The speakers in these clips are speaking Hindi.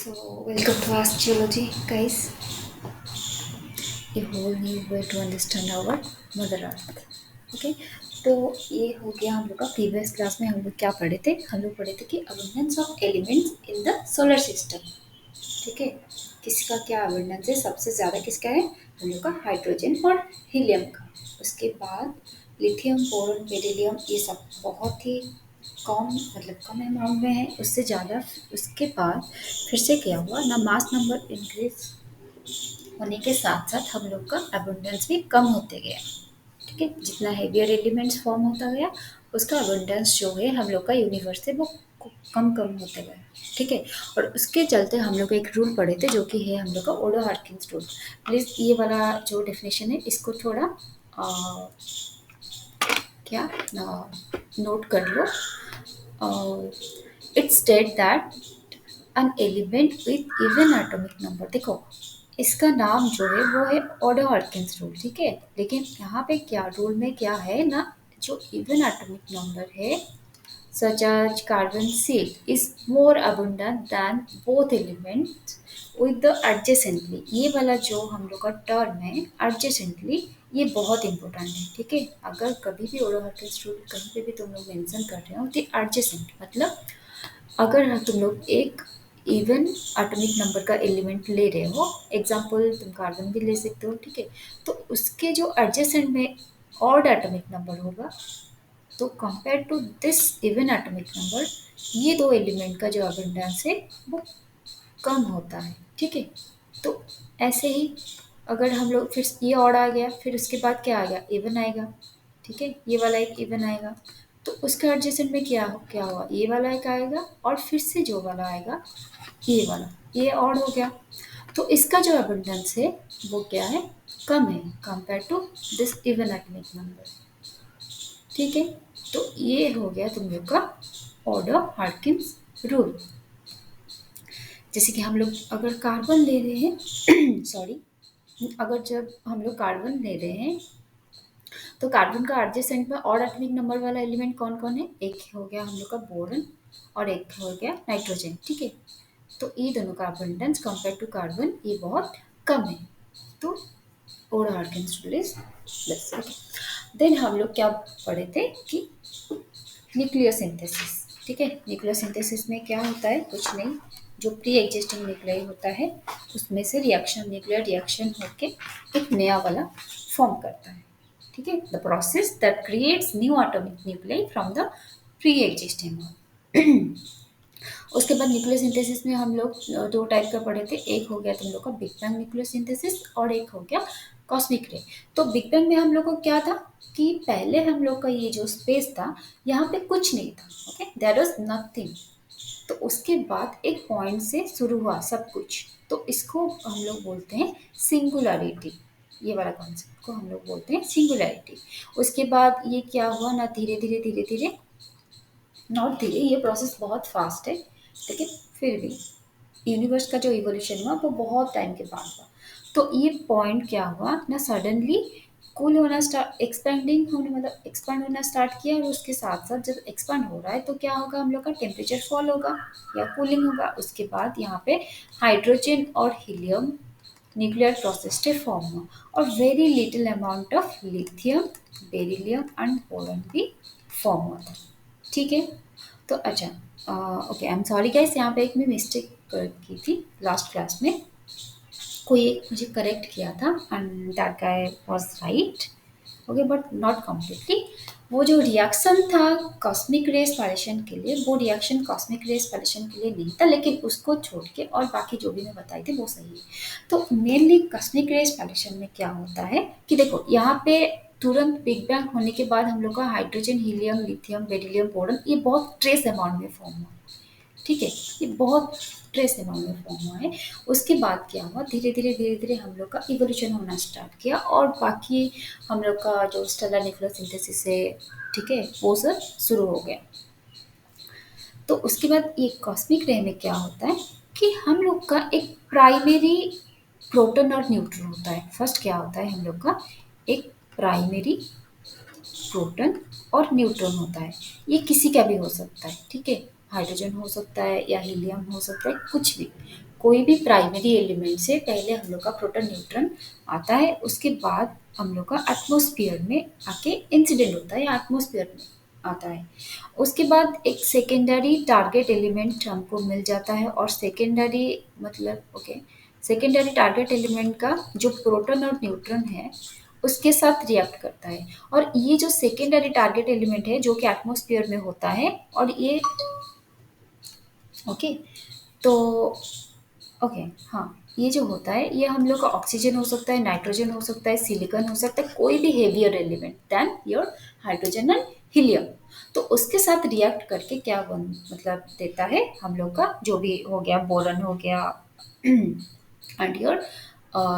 So, welcome to Astrology, guys. A whole new way to understand our Mother Earth. Okay, तो ये हो गया हम लोग का प्रीवियस क्लास में हम लोग क्या पढ़े थे? हम लोग पढ़े थे कि abundance of elements in the solar system. ठीक है, किसका क्या अबंडेंस है? सबसे ज़्यादा किसका है? हम लोग का हाइड्रोजन और हीलियम का. उसके बाद लिथियम, बोरॉन, बेरिलियम, ये सब बहुत ही कम अमाउंट में है. उससे ज़्यादा उसके बाद फिर से क्या हुआ ना, मास नंबर इंक्रीज होने के साथ साथ हम लोग का अबंडेंस भी कम होते गया. ठीक है, जितना हेवियर एलिमेंट्स फॉर्म होता गया उसका अबंडेंस जो है हम लोग का यूनिवर्स से वो कम कम होते गए. ठीक है, और उसके चलते हम लोग एक रूल पढ़े थे जो कि है हम लोग का ओडो हार्किन्स रूल. प्लीज़ ये वाला जो डेफिनेशन है इसको थोड़ा क्या नोट कर लो. It state that an element with even atomic number. देखो, इसका नाम जो है वो है ओडो हार्किन्स रूल. ठीक है, लेकिन यहाँ पे क्या रूल में क्या है ना, जो इवन एटॉमिक नंबर है such as carbon seal is more abundant than both elements with the adjacently. ये वाला जो हम लोग का टर्म है adjacently, ये बहुत इंपॉर्टेंट है. ठीक है, अगर कभी भी ओडो हार्किन्स रूल कहीं पे भी तुम लोग मेंशन कर रहे हो तो adjacent मतलब अगर तुम लोग एक इवन एटॉमिक नंबर का एलिमेंट ले रहे हो, एग्जांपल तुम कार्बन भी ले सकते हो. ठीक है, तो उसके जो एडजेसेंट में ऑड एटॉमिक नंबर होगा, तो compare to this even atomic number ये दो एलिमेंट का जो अबंडेंस है वो कम होता है. ठीक है, तो ऐसे ही अगर हम लोग फिर ये ऑड आ गया, फिर उसके बाद क्या आ गया, इवन आएगा. ठीक है, ये वाला एक इवन आएगा, तो उसके एडजेसेंट में क्या हुआ, ये वाला एक आएगा और फिर से जो वाला आएगा ये वाला, ये ऑड हो गया. तो इसका जो अबंडेंस है वो क्या है, कम है compare to this even atomic number. ठीक है, तो ये हो गया तुम लोग का ऑर्डर हार्किन्स रूल. जैसे कि हम लोग अगर कार्बन ले रहे हैं सॉरी, अगर जब हम लोग कार्बन ले रहे हैं तो कार्बन का एडजेसेंट में ऑड एटॉमिक नंबर वाला एलिमेंट कौन कौन है? एक हो गया हम लोग का बोरॉन और एक हो गया नाइट्रोजन. ठीक है, तो ये दोनों का अबंडेंस कंपेयर टू कार्बन ये बहुत कम है. तो ऑर्डर Harkins rule is this. Then हम लोग क्या पढ़े थे कि न्यूक्लियोसिंथेसिस. ठीक है, न्यूक्लियोसिंथेसिस में क्या होता है, कुछ नहीं, जो प्री एग्जिस्टिंग न्यूक्लियाई होता है उसमें से रिएक्शन न्यूक्लियर रिएक्शन होके एक नया वाला फॉर्म करता है. ठीक है, the process that creates new atomic nuclei from the pre existing. उसके बाद न्यूक्लियोसिंथेसिस में हम लोग दो टाइप का पढ़े थे. एक हो गया तुम लोग का बिग बैंग न्यूक्लियोसिंथेसिस और एक हो गया कॉस्मिक रे. तो बिग बैंग में हम लोग को क्या था कि पहले हम लोग का ये जो स्पेस था यहाँ पे कुछ नहीं था. Okay, there was nothing. तो उसके बाद एक पॉइंट से शुरू हुआ सब कुछ, तो इसको हम लोग बोलते हैं सिंगुलरिटी. ये वाला कॉन्सेप्ट को हम लोग बोलते हैं सिंगुलरिटी. उसके बाद ये क्या हुआ ना, धीरे धीरे धीरे धीरे, नॉट धीरे, ये प्रोसेस बहुत फास्ट है लेकिन फिर भी यूनिवर्स का जो इवोल्यूशन हुआ वो बहुत टाइम के बाद हुआ. तो ये पॉइंट क्या हुआ ना, सडनली कूल होना स्टार्ट, एक्सपेंडिंग होने मतलब एक्सपांड होना स्टार्ट किया, और उसके साथ साथ जब एक्सपांड हो रहा है तो क्या होगा, हम लोग का टेम्परेचर फॉल होगा या कूलिंग होगा. उसके बाद यहाँ पे हाइड्रोजन और हीलियम न्यूक्लियर प्रोसेस से फॉर्म हुआ और very little amount of lithium, beryllium and boron भी फॉर्म हुआ था. ठीक है, तो अच्छा, okay, I am sorry guys, यहाँ पे एक मैं मिस्टेक की थी लास्ट क्लास में. कोई एक मुझे करेक्ट किया था and that guy was right. Okay, but not completely. वो जो रिएक्शन था कॉस्मिक रे स्पाइरेशन के लिए, वो रिएक्शन कॉस्मिक रे स्पाइरेशन के लिए नहीं था, लेकिन उसको छोड़ के और बाकी जो भी मैं बताई थी वो सही है. तो मेनली कॉस्मिक रे स्पाइरेशन में क्या होता है कि देखो, यहाँ पे तुरंत बिग बैंग होने के बाद हम लोग का hydrogen, helium, lithium, beryllium, boron ये बहुत ट्रेस अमाउंट में फॉर्म हुआ. ठीक है, ये बहुत ट्रेस अमाउंट में फॉर्म हुआ है. उसके बाद क्या हुआ, धीरे धीरे धीरे धीरे हम लोग का इवोल्यूशन होना स्टार्ट किया और बाकी हम लोग का जो स्टेलर न्यूक्लियोसिंथेसिस है, ठीक है, वो सब शुरू हो गया. तो उसके बाद ये कॉस्मिक रे में क्या होता है कि हम लोग का एक प्राइमरी प्रोटॉन और न्यूट्रॉन होता है. फर्स्ट क्या होता है, हम लोग का एक प्राइमरी प्रोटॉन और न्यूट्रॉन होता है. ये किसी का भी हो सकता है. ठीक है, हाइड्रोजन हो सकता है या हीलियम हो सकता है, कुछ भी. कोई भी प्राइमरी एलिमेंट से पहले हम लोग का प्रोटॉन न्यूट्रॉन आता है, उसके बाद हम लोग का एटमॉस्फेयर में आके इंसिडेंट होता है या एटमॉस्फेयर में आता है। उसके बाद एक सेकेंडरी टारगेट एलिमेंट हमको मिल जाता है और सेकेंडरी मतलब सेकेंडरी टारगेट एलिमेंट का जो प्रोटॉन और न्यूट्रॉन है उसके साथ रिएक्ट करता है। और ये जो सेकेंडरी टारगेट एलिमेंट है जो कि एटमॉस्फेयर में होता है और ये ओके तो ओके हाँ, ये जो होता है ये हम लोग का ऑक्सीजन हो सकता है, नाइट्रोजन हो सकता है, सिलिकॉन हो सकता है, कोई भी heavier element than your hydrogen and helium. तो उसके साथ रिएक्ट करके क्या बन मतलब देता है हम लोग का जो भी हो गया, बोरन हो गया एंड योर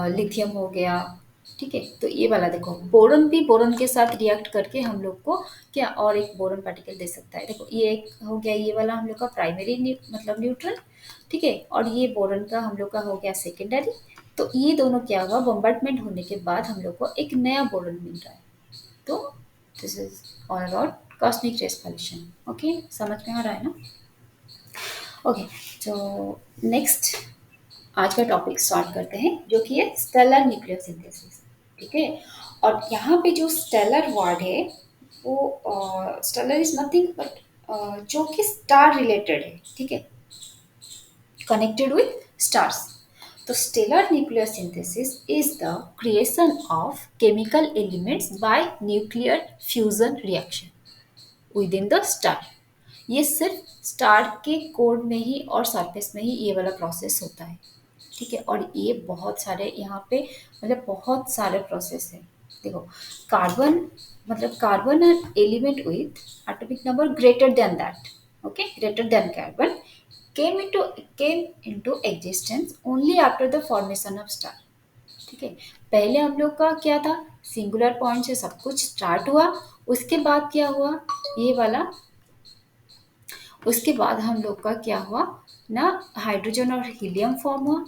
लिथियम हो गया। ठीक है, तो ये वाला देखो, बोरन भी बोरन के साथ रिएक्ट करके हम लोग को क्या और एक बोरन पार्टिकल दे सकता है। देखो ये एक हो गया, ये वाला हम लोग का प्राइमरी मतलब न्यूट्रल। ठीक है, और ये बोरन का हम लोग का हो गया सेकेंडरी। तो ये दोनों क्या हुआ, बॉम्बार्डमेंट होने के बाद हम लोग को एक नया बोरन मिल रहा है। तो this is all about cosmic rays pollution. Okay, समझ में आ रहा है ना? ओके, तो नेक्स्ट आज का टॉपिक स्टार्ट करते हैं जो कि है स्टेलर न्यूक्लियर सिंथेसिस। ठीक है, और यहाँ पे जो स्टेलर वर्ड है वो स्टेलर इज नथिंग बट जो कि स्टार रिलेटेड है। ठीक है, connected with stars. So stellar nuclear synthesis is the creation of chemical elements by nuclear fusion reaction within the star. ये सिर्फ स्टार के कोर में ही और सरफेस में ही ये वाला प्रोसेस होता है। ठीक है, और ये बहुत सारे यहाँ पे मतलब बहुत सारे प्रोसेस है। देखो, कार्बन मतलब carbon N element with atomic number greater than that, okay, greater than carbon came into came into existence only after the formation of star। ठीक है, पहले हम लोग का क्या था, सिंगुलर पॉइंट से सब कुछ स्टार्ट हुआ। उसके बाद क्या हुआ, ये वाला, उसके बाद हम लोग का क्या हुआ ना, हाइड्रोजन और हीलियम फॉर्म हुआ।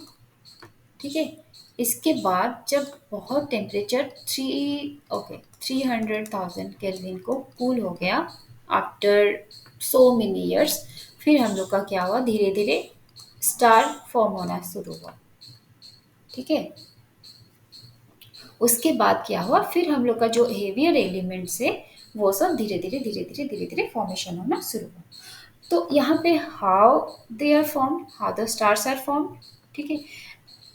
ठीक है, इसके बाद जब बहुत टेम्परेचर 300,000 केल्विन को कूल हो गया आफ्टर सो मेनी ईयर्स, फिर हम लोग का क्या हुआ, धीरे धीरे स्टार फॉर्म होना शुरू हुआ। ठीक है, उसके बाद क्या हुआ, फिर हम लोग का जो हेवियर एलिमेंट्स है वो सब धीरे धीरे फॉर्मेशन होना शुरू हुआ। तो यहाँ पे how they are form, how the stars are form. ठीक है,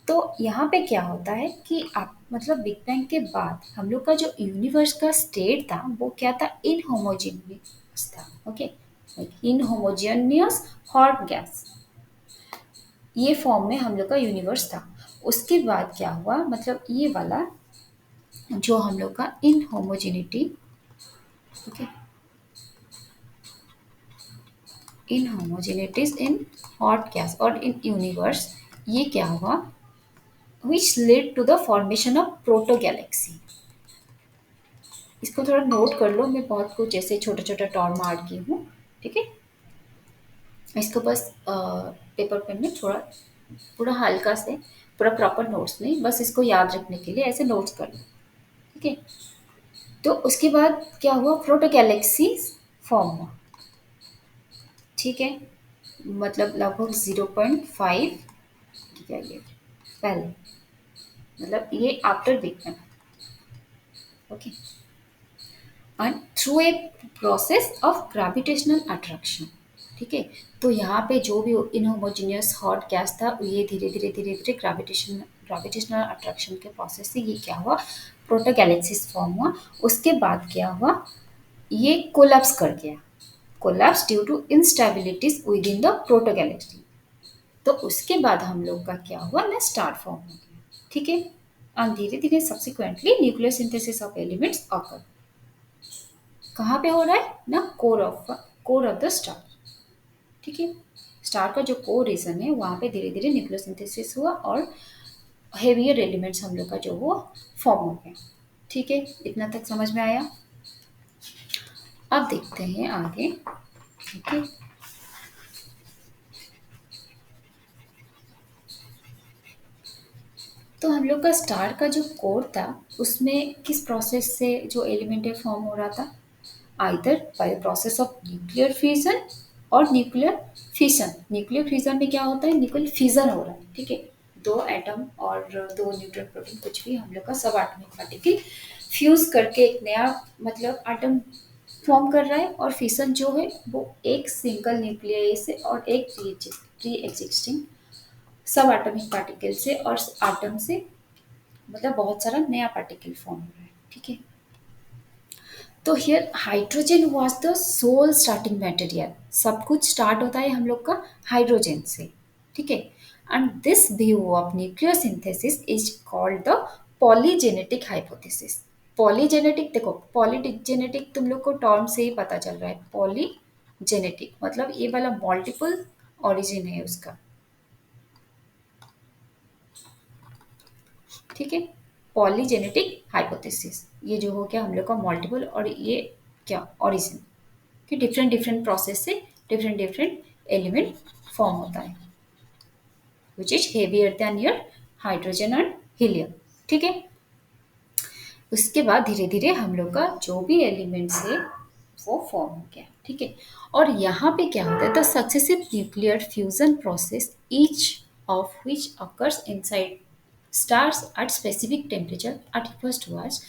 तो यहाँ पे क्या होता है कि आप मतलब बिग बैंग के बाद हम लोग का जो यूनिवर्स का स्टेट था वो क्या था, इनहोमोजेनियस था। ओके, इनहोमोजेनियस हॉट गैस, ये फॉर्म में हम लोग का यूनिवर्स था। उसके बाद क्या हुआ, मतलब ये वाला जो हम लोग का इनहोमोजेनिटी, ओके, इनहोमोजेनिटीज इन हॉट गैस और इन यूनिवर्स, ये क्या हुआ, which led to the formation of proto-galaxy। इसको थोड़ा नोट कर लो, मैं बहुत कुछ ऐसे छोटा छोटा टर्म ऐड की हूँ। ठीक है, इसको बस पेपर पेन में थोड़ा पूरा हल्का से, पूरा प्रॉपर नोट्स नहीं, बस इसको याद रखने के लिए ऐसे नोट्स कर लो। ठीक है, तो उसके बाद क्या हुआ, प्रोटो गैलेक्सी फॉर्म हुआ। ठीक है, मतलब लगभग 0.5 क्या ये पहले, मतलब ये after big bang. Okay, and through a process of gravitational attraction. ठीक है, तो यहाँ पे जो भी इनहोमोजेनियस हॉट गैस था ये धीरे धीरे ग्रेविटेशनल अट्रैक्शन के प्रोसेस से ये क्या हुआ, प्रोटो गैलेक्सीज फॉर्म हुआ। उसके बाद क्या हुआ, ये कोलैप्स कर गया, collapse due to instabilities within the protogalaxy. तो उसके बाद हम लोग का क्या हुआ ना, स्टार फॉर्म हो गया। ठीक है, और धीरे धीरे subsequently nuclear synthesis of elements occur कहाँ पे हो रहा है ना, कोर ऑफ द स्टार। ठीक है, स्टार का जो कोर रीजन है वहाँ पे धीरे धीरे न्यूक्लियर सिंथेसिस हुआ और हेवियर एलिमेंट्स हम लोग का जो वो फॉर्म हो गया। ठीक है, इतना तक समझ में आया। अब देखते हैं आगे। ठीक है, तो हम लोग का स्टार का जो कोर था उसमें किस प्रोसेस से जो एलिमेंट है फॉर्म हो रहा था, either by process of nuclear fusion और न्यूक्लियर फिशन में क्या होता है, न्यूक्लियर फिजन हो रहा है, ठीक है। दो एटम और दो न्यूट्रॉन प्रोटॉन कुछ भी हम लोग का सब एटॉमिक पार्टिकल फ्यूज करके एक नया मतलब एटम फॉर्म कर रहा है। और फिशन जो है वो एक सिंगल न्यूक्लियस से और एक प्री एग्जिस्टिंग सब एटॉमिक पार्टिकल से और एटम से मतलब बहुत सारा नया पार्टिकल फॉर्म हो रहा है, ठीक है। तो here hydrogen was the sole starting material. सब कुछ स्टार्ट होता है हम लोग का हाइड्रोजन से, ठीक है। And this view of nucleosynthesis is called the polygenetic hypothesis. Polygenetic, देखो पॉलीजेनेटिक तुम लोग को टर्म से ही पता चल रहा है। पॉलीजेनेटिक मतलब ये वाला मल्टीपल ओरिजिन है उसका, ठीक है। पॉलीजेनेटिक हाइपोथेसिस ये जो हो गया हम लोग का मल्टीपल, और ये क्या ओरिजिन कि डिफरेंट डिफरेंट प्रोसेस से डिफरेंट डिफरेंट एलिमेंट फॉर्म होता है which is heavier than your hydrogen and helium, ठीक है। उसके बाद धीरे धीरे हम लोग का जो भी एलिमेंट्स है वो फॉर्म हो गया, ठीक है। और यहाँ पे क्या होता है, the successive nuclear fusion process each of which occurs inside stars at specific temperature at first was.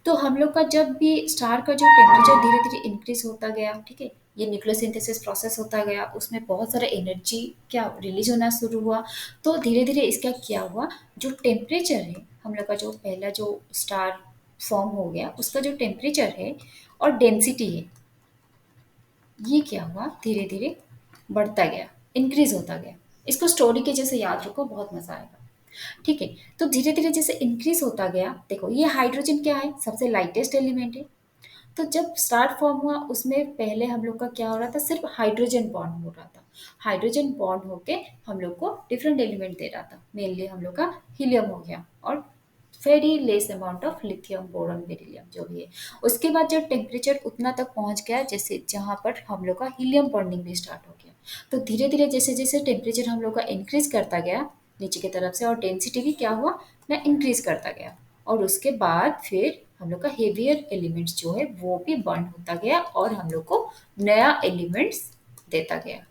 तो हम लोग का जब भी स्टार का जो टेम्परेचर धीरे धीरे इंक्रीज होता गया, ठीक है, ये न्यूक्लियोसिंथेसिस प्रोसेस होता गया, उसमें बहुत सारा एनर्जी क्या रिलीज होना शुरू हुआ। तो धीरे धीरे इसका क्या हुआ, जो टेम्परेचर है हम लोग का, जो पहला जो स्टार फॉर्म हो गया उसका जो टेम्परेचर है और डेंसिटी है, ये क्या हुआ धीरे धीरे बढ़ता गया, इंक्रीज होता गया। इसको स्टोरी के जैसे याद रखो, बहुत मजा आएगा, ठीक है। तो धीरे धीरे जैसे इंक्रीज होता गया, देखो ये हाइड्रोजन क्या है, सबसे लाइटेस्ट एलिमेंट है। तो जब स्टार फॉर्म हुआ उसमें पहले हम लोग का क्या हो रहा था, सिर्फ हाइड्रोजन बॉन्ड हो रहा था। हाइड्रोजन बॉन्ड होके हम लोग को डिफरेंट एलिमेंट दे रहा था, मेनली हम लोग का हीलियम हो गया और very less amount of lithium boron beryllium जो भी है। उसके बाद जब टेम्परेचर उतना तक पहुंच गया जैसे जहाँ पर हम लोग का हीलियम बर्निंग भी स्टार्ट हो गया। तो धीरे धीरे जैसे जैसे टेम्परेचर हम लोग का इंक्रीज करता गया नीचे की तरफ से, और डेंसिटी भी क्या हुआ ना इंक्रीज करता गया। और उसके बाद फिर हम लोग का हेवियर एलिमेंट्स जो है वो भी बर्न होता गया और हम लोग को नया एलिमेंट्स देता गया,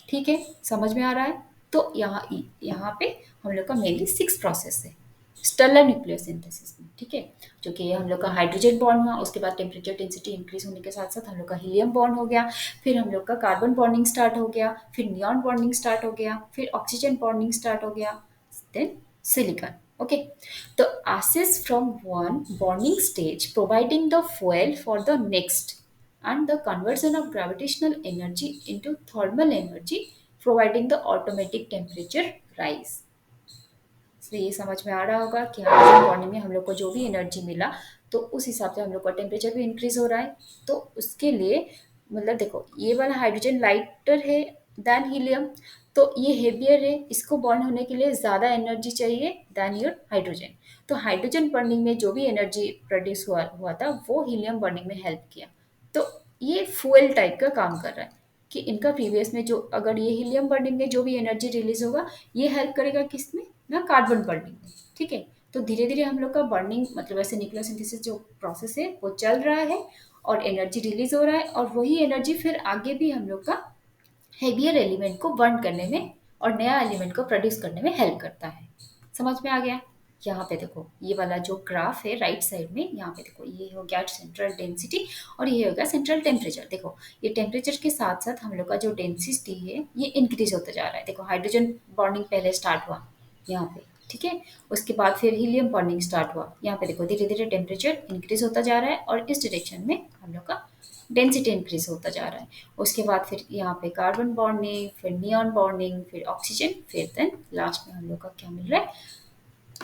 ठीक है। समझ में आ रहा है। तो यहाँ यहाँ पे हम लोग का मेनली 6 प्रोसेस है स्टेलर न्यूक्लियर सिंथेसिस में, ठीक है। जो कि हम लोग का हाइड्रोजन बॉन्ड हुआ, उसके बाद टेम्परेचर डेंसिटी इंक्रीज होने के साथ साथ हम लोग का हीलियम बॉन्ड हो गया, फिर हम लोग का कार्बन बॉन्डिंग स्टार्ट हो गया, फिर नियॉन बॉन्डिंग स्टार्ट हो गया, फिर ऑक्सीजन बॉन्डिंग स्टार्ट हो गया, देन सिलिकॉन, ओके। तो ashes from one bonding stage providing the fuel for the next, and the conversion of gravitational energy into thermal energy providing the automatic temperature rise। तो ये समझ में आ रहा होगा कि हाइड्रोजन बॉन्डिंग में हम लोग को जो भी एनर्जी मिला तो उस हिसाब से हम लोग का टेम्परेचर भी इंक्रीज हो रहा है। तो उसके लिए मतलब देखो ये वाला हाइड्रोजन लाइटर है देन हीलियम, तो ये हेवियर है, इसको बॉन्ड होने के लिए ज़्यादा एनर्जी चाहिए देन योर हाइड्रोजन। तो हाइड्रोजन बर्निंग में जो भी एनर्जी प्रोड्यूस हुआ था वो हीलियम बर्निंग में हेल्प किया। तो ये फ्यूल टाइप का काम कर रहा है कि इनका प्रीवियस में जो अगर ये हीलियम बर्निंग में जो भी एनर्जी रिलीज होगा ये हेल्प करेगा किसमें ना कार्बन बर्निंग में, ठीक है। तो धीरे धीरे हम लोग का बर्निंग मतलब ऐसे न्यूक्लियोसिंथेसिस जो प्रोसेस है वो चल रहा है और एनर्जी रिलीज हो रहा है, और वही एनर्जी फिर आगे भी हम लोग का हेवियर एलिमेंट को बर्न करने में और नया एलिमेंट को प्रोड्यूस करने में हेल्प करता है। समझ में आ गया। यहाँ पे देखो ये वाला जो ग्राफ है राइट साइड में, यहाँ पे देखो ये हो गया सेंट्रल डेंसिटी और ये हो गया सेंट्रल टेम्परेचर। देखो ये टेम्परेचर के साथ साथ हम लोग का जो डेंसिटी है ये इंक्रीज होता जा रहा है। देखो हाइड्रोजन बॉन्डिंग पहले स्टार्ट हुआ यहाँ पे, ठीक है। उसके बाद फिर हीलियम बॉन्डिंग स्टार्ट हुआ, यहाँ पे देखो धीरे धीरे टेम्परेचर इंक्रीज होता जा रहा है और इस डायरेक्शन में हम लोग का डेंसिटी इंक्रीज होता जा रहा है। उसके बाद फिर यहाँ पे कार्बन बॉन्डिंग, फिर नियॉन बॉन्डिंग, फिर ऑक्सीजन, फिर देन लास्ट में हम लोग का क्या मिल रहा है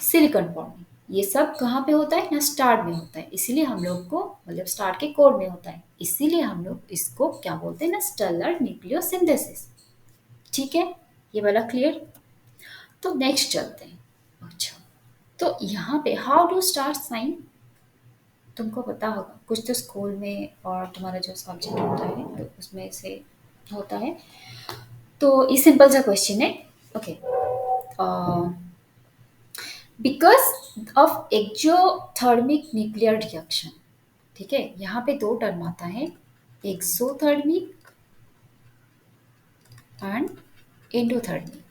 सिलिकॉन बॉन्डिंग। ये सब कहाँ पे होता है ना स्टार में होता है, इसीलिए हम लोग को मतलब स्टार के कोर में होता है, इसीलिए हम लोग इसको क्या बोलते हैं ना स्टेलर न्यूक्लियोसिंथेसिस, ठीक है। ये वाला क्लियर। तो नेक्स्ट चलते हैं। अच्छा, तो यहाँ पे हाउ डू स्टार साइन, तुमको पता होगा कुछ तो स्कूल में और तुम्हारा जो सब्जेक्ट होता है तो उसमें से होता है। तो ये सिंपल सा क्वेश्चन है, okay. Because of exothermic nuclear reaction, ठीक है। यहाँ पे दो टर्म आता है एक्सोथर्मिक एंड एंडोथर्मिक।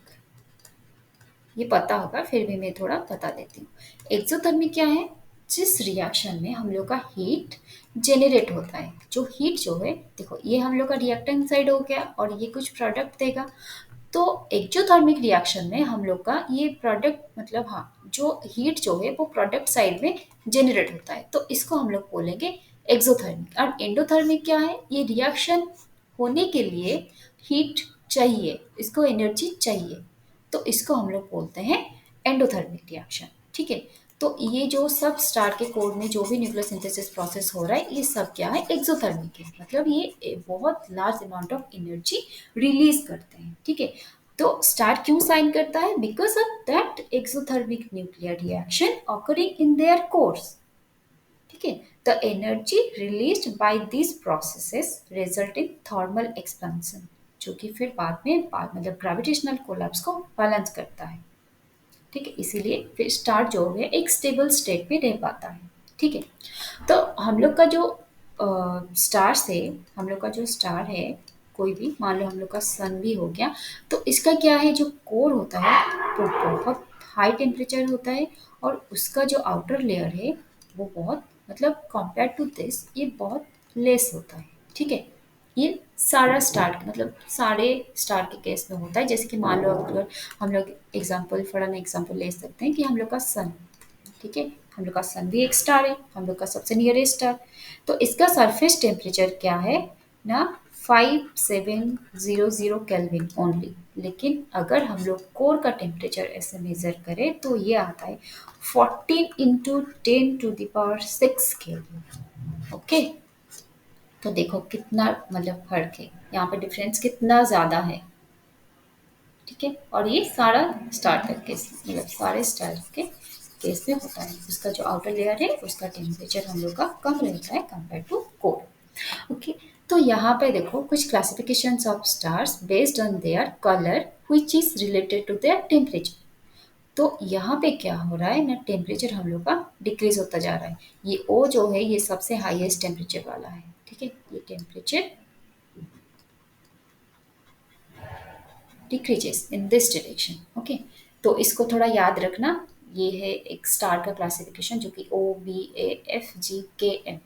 ये पता होगा, फिर भी मैं थोड़ा बता देती हूँ। एक्सोथर्मिक क्या है? जिस रिएक्शन में हम लोग का हीट जेनरेट होता है। जो हीट जो है, देखो ये हम लोग का रिएक्टेंट साइड हो गया और ये कुछ प्रोडक्ट देगा। तो एक्सोथर्मिक रिएक्शन में हम लोग का ये प्रोडक्ट मतलब हाँ, जो हीट जो है वो प्रोडक्ट साइड में जेनरेट होता है, तो इसको हम लोग बोलेंगे एक्सोथर्मिक। और एंडोथर्मिक क्या है? ये रिएक्शन होने के लिए हीट चाहिए, इसको एनर्जी चाहिए, तो इसको हम लोग बोलते हैं एंडोथर्मिक रिएक्शन। ठीक है। तो ये जो सब स्टार के कोड में जो भी न्यूक्लियोसिंथेसिस प्रोसेस हो रहा है, ये सब क्या है? एक्सोथर्मिक है। मतलब ये बहुत large amount of energy release करते हैं। ठीक है। तो स्टार क्यों साइन करता है? Because of that exothermic nuclear reaction occurring in their course. ठीक है। The energy released by this processes result in thermal expansion, जो कि फिर मतलब ग्रेविटेशनल कोलैप्स को बैलेंस करता है। ठीक है। इसीलिए फिर स्टार जो है एक स्टेबल स्टेट में रह पाता है। ठीक है। तो हम लोग का जो स्टार से हम लोग का जो स्टार है, कोई भी मान लो हम लोग का सन भी हो गया, तो इसका क्या है? जो कोर होता है वो बहुत हाई टेम्परेचर होता है, और उसका जो आउटर लेयर है वो बहुत मतलब कंपेयर टू दिस ये बहुत लेस होता है। ठीक है। ये सारा स्टार मतलब सारे स्टार के केस में होता है। जैसे कि मान लो अगर हम लोग एग्जांपल फॉर एन एग्जांपल ले सकते हैं कि हम लोग का सन, ठीक है, हम लोग का सन भी एक स्टार है, हम लोग का सबसे नियरेस्ट स्टार। तो इसका सरफेस टेम्परेचर क्या है ना? 5700 केल्विन ओनली। लेकिन अगर हम लोग कोर का टेम्परेचर ऐसे मेजर करें तो ये आता है 14 × 10⁻⁶ केल्विन। ओके। तो देखो कितना मतलब फर्क है यहाँ पे, डिफरेंस कितना ज़्यादा है। ठीक है। और ये सारा स्टार तक के मतलब सारे स्टार के केस में होता है। उसका जो आउटर लेयर है उसका टेम्परेचर हम लोग का कम रहता है कंपेयर टू कोर। ओके। तो यहाँ पे देखो कुछ classifications of stars based on their colour which is related to their temperature. तो यहाँ पे क्या हो रहा है ना, टेम्परेचर हम लोग का डिक्रीज होता जा रहा है। ये ओ जो है ये सबसे हाईएस्ट टेम्परेचर वाला है। ठीक है। ये temperature decreases in this direction. Okay. तो इसको थोड़ा याद रखना। ये है एक स्टार का क्लासिफिकेशन जो कि OBAFGKM।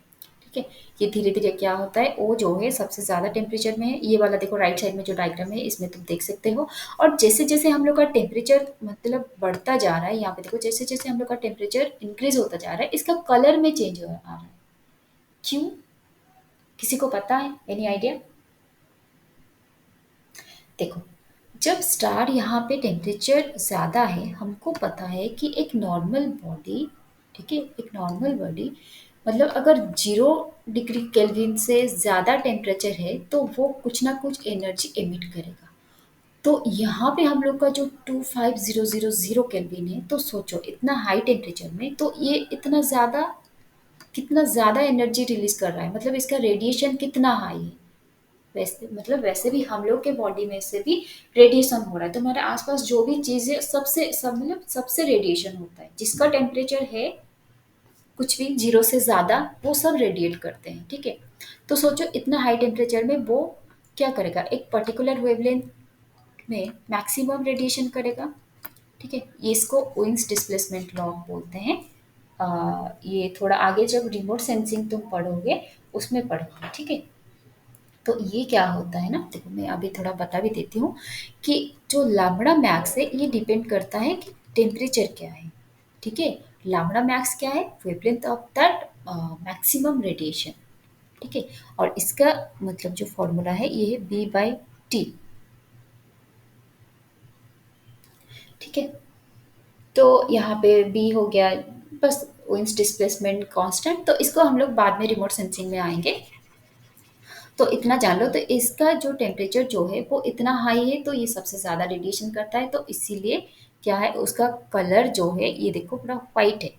ठीक है। ये धीरे धीरे क्या होता है, ओ जो है सबसे ज़्यादा टेम्परेचर में है। ये वाला देखो राइट साइड में जो डायग्राम है इसमें तुम देख सकते हो। और जैसे जैसे हम लोग का टेम्परेचर मतलब बढ़ता जा रहा है, यहाँ पे देखो जैसे जैसे हम लोग का टेम्परेचर इंक्रीज होता जा रहा है, इसका कलर में चेंज हो आ रहा है। क्यों? किसी को पता है? Any idea? देखो, जब स्टार यहाँ पे टेम्परेचर ज़्यादा है, हमको पता है कि एक नॉर्मल बॉडी, ठीक है, एक नॉर्मल बॉडी मतलब अगर 0 डिग्री केल्विन से ज़्यादा टेम्परेचर है तो वो कुछ ना कुछ एनर्जी एमिट करेगा। तो यहाँ पे हम लोग का जो 25000 केल्विन है, तो सोचो इतना हाई टेम्परेचर में तो ये इतना ज़्यादा कितना ज़्यादा एनर्जी रिलीज कर रहा है, मतलब इसका रेडिएशन कितना हाई है। वैसे मतलब वैसे भी हम लोग के बॉडी में से भी रेडिएशन हो रहा है, तो हमारे आसपास जो भी चीज़ें सबसे सब मतलब सबसे रेडिएशन होता है। जिसका टेम्परेचर है कुछ भी 0 से ज़्यादा वो सब रेडिएट करते हैं। ठीक है। तो सोचो इतना हाई टेम्परेचर में वो क्या करेगा, एक पर्टिकुलर वेवलेंथ में मैक्सिमम रेडिएशन करेगा। ठीक है। ये इसको ओइंस डिस्प्लेसमेंट लॉ बोलते हैं। ये थोड़ा आगे जब रिमोट सेंसिंग तुम पढ़ोगे उसमें पढ़ोगे। ठीक है। तो ये क्या होता है ना, देखो मैं अभी थोड़ा बता भी देती हूँ कि जो लैम्बडा मैक्स है ये डिपेंड करता है कि टेम्परेचर क्या है। ठीक है। लैम्बडा मैक्स क्या है? Wavelength of that maximum radiation. ठीक है। और इसका मतलब जो फॉर्मूला है ये है B/T। ठीक है। तो यहाँ पे बी हो गया बस विंस डिस्प्लेसमेंट कांस्टेंट, तो इसको हम लोग बाद में रिमोट सेंसिंग में आएंगे। तो इतना जान लो, तो इसका जो टेम्परेचर जो है वो इतना हाई है तो ये सबसे ज़्यादा रेडिएशन करता है, तो इसीलिए क्या है उसका कलर जो है ये देखो पूरा वाइट है।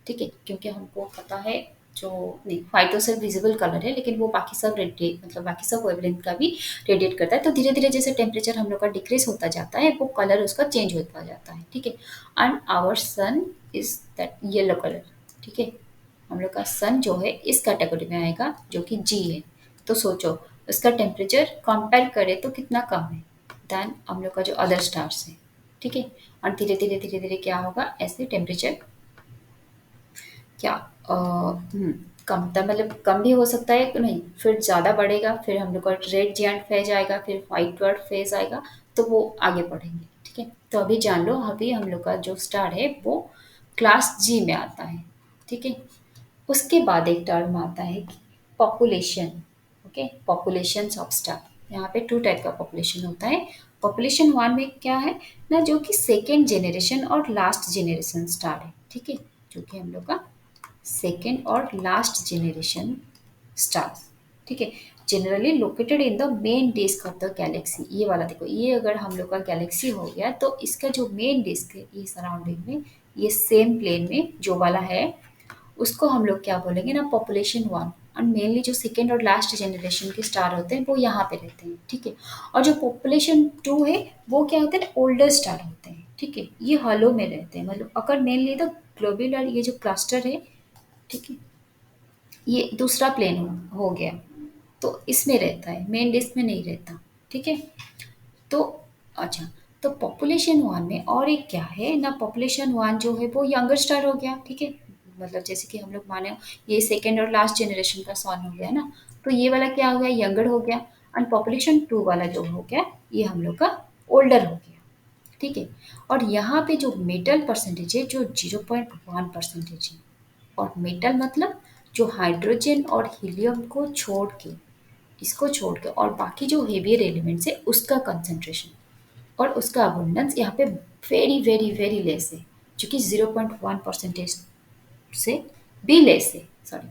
ठीक है। क्योंकि हमको पता है जो नहीं, वाइट तो सिर्फ विजिबल कलर है लेकिन वो बाकी सब रेडिएट मतलब बाकी सब वेवलेंथ का भी रेडिएट करता है। तो धीरे धीरे जैसे टेम्परेचर हम लोग का डिक्रीज होता जाता है वो कलर उसका चेंज होता जाता है। ठीक है। And our sun is that yellow colour. ठीक है। हम लोग का सन जो है इस कैटेगरी में आएगा जो कि जी है। तो सोचो उसका टेम्परेचर कंपेयर करें तो कितना कम है। देन हम लोग का जो अदर स्टार्स है, ठीक है। और धीरे धीरे धीरे धीरे क्या होगा, ऐसे टेम्परेचर क्या कम था, मतलब कम भी हो सकता है कि नहीं, फिर ज़्यादा बढ़ेगा, फिर हम लोग का रेड जायंट फेज आएगा, फिर व्हाइट डॉर्ट फेज आएगा, तो वो आगे बढ़ेंगे, ठीक है। तो अभी जान लो, अभी हम लोग का जो स्टार है वो क्लास जी में आता है, ठीक है। उसके बाद एक टर्म आता है कि population, okay, population of star. यहाँ पे टू टाइप का पॉपुलेशन होता है। पॉपुलेशन वन में क्या है ना, जो कि सेकेंड जनरेशन और लास्ट जनरेशन स्टार है, ठीक है, जो कि हम लोग का सेकेंड और लास्ट जनरेशन स्टार्स, ठीक है। Generally located in the main disc of the galaxy. ये वाला देखो, ये अगर हम लोग का गैलेक्सी हो गया तो इसका जो मेन डिस्क है ये सराउंडिंग में, ये सेम प्लेन में जो वाला है, उसको हम लोग क्या बोलेंगे ना, पॉपुलेशन वन। और मेनली जो सेकेंड और लास्ट जनरेशन के स्टार होते हैं वो यहाँ पे रहते हैं, ठीक है। और जो पॉपुलेशन टू है वो क्या होते हैं, ओल्डर स्टार होते हैं, ठीक है। ये हॉलो में रहते हैं, मतलब अगर मेनली तो ग्लोबुलर ये जो क्लस्टर है, ठीक है, ये दूसरा प्लेन हो गया, तो इसमें रहता है, मेन डिस्क में नहीं रहता, ठीक है। तो अच्छा, तो पॉपुलेशन वन में और एक क्या है ना, पॉपुलेशन वन जो है वो यंगर स्टार हो गया, ठीक है। मतलब जैसे कि हम लोग माने ये सेकेंड और लास्ट जनरेशन का सन हो गया ना, तो ये वाला क्या हो गया, यंगर हो गया। एंड पॉपुलेशन टू वाला जो हो गया, ये हम लोग का ओल्डर हो गया, ठीक है। और यहाँ पे जो मेटल परसेंटेज है जो 0.1% है। और मेटल मतलब जो हाइड्रोजन और हीलियम को छोड़ के, इसको छोड़ के और बाकी जो हेवियर एलिमेंट्स है उसका कंसंट्रेशन और उसका अबंडेंस यहाँ पे वेरी वेरी वेरी लेस है, जो कि 0.1% से भी लेस है, सॉरी,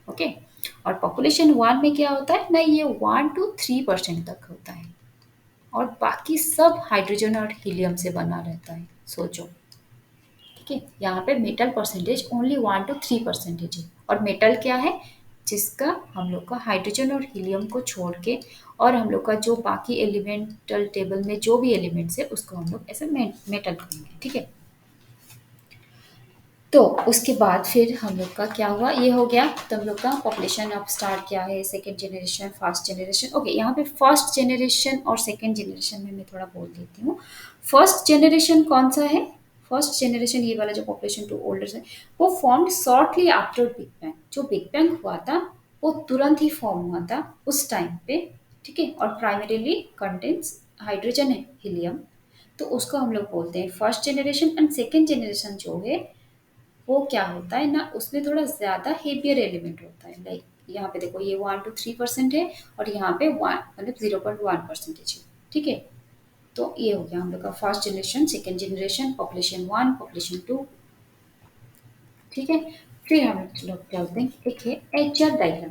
ओके। और पॉपुलेशन वन में क्या होता है ना, ये 1 to 3% तक होता है, और बाकी सब हाइड्रोजन और हीलियम से बना रहता है, सोचो, ठीक है। यहाँ पे मेटल परसेंटेज ओनली 1 to 3% है। और मेटल क्या है, जिसका हम लोग का हाइड्रोजन और हीलियम को छोड़ के और हम लोग का जो बाकी एलिमेंटल टेबल में जो भी एलिमेंट्स है उसको हम लोग ऐसे मेटल कहेंगे, ठीक है। तो उसके बाद फिर हम लोग का क्या हुआ, ये हो गया, तो हम लोग का पॉपुलेशन ऑफ स्टार क्या है, second generation, first generation, okay. यहाँ पे फर्स्ट जनरेशन और सेकेंड जनरेशन में मैं थोड़ा बोल देती हूँ। फर्स्ट जनरेशन कौन सा है, फर्स्ट जनरेशन ये वाला जो पॉपुलेशन टू ओल्डर है, वो form shortly after big bang. जो बिग बैंग हुआ था वो तुरंत ही फॉर्म हुआ था उस टाइम पे, ठीक है। और प्राइमरीली कंटेन्स हाइड्रोजन है, हीलियम, तो उसको हम लोग बोलते हैं first generation. And second generation जो है वो क्या होता है ना, उसमें थोड़ा ज़्यादा हेवियर एलिमेंट होता है, लाइक यहाँ पे देखो ये 1 to 3% है, और यहाँ पे वन मतलब 0.1% है, ठीक है। तो ये हो गया हम लोग का first generation, second generation, population one, population two, ठीक है। फिर हम लोग चलते हैं, एक है एचआर डायग्राम।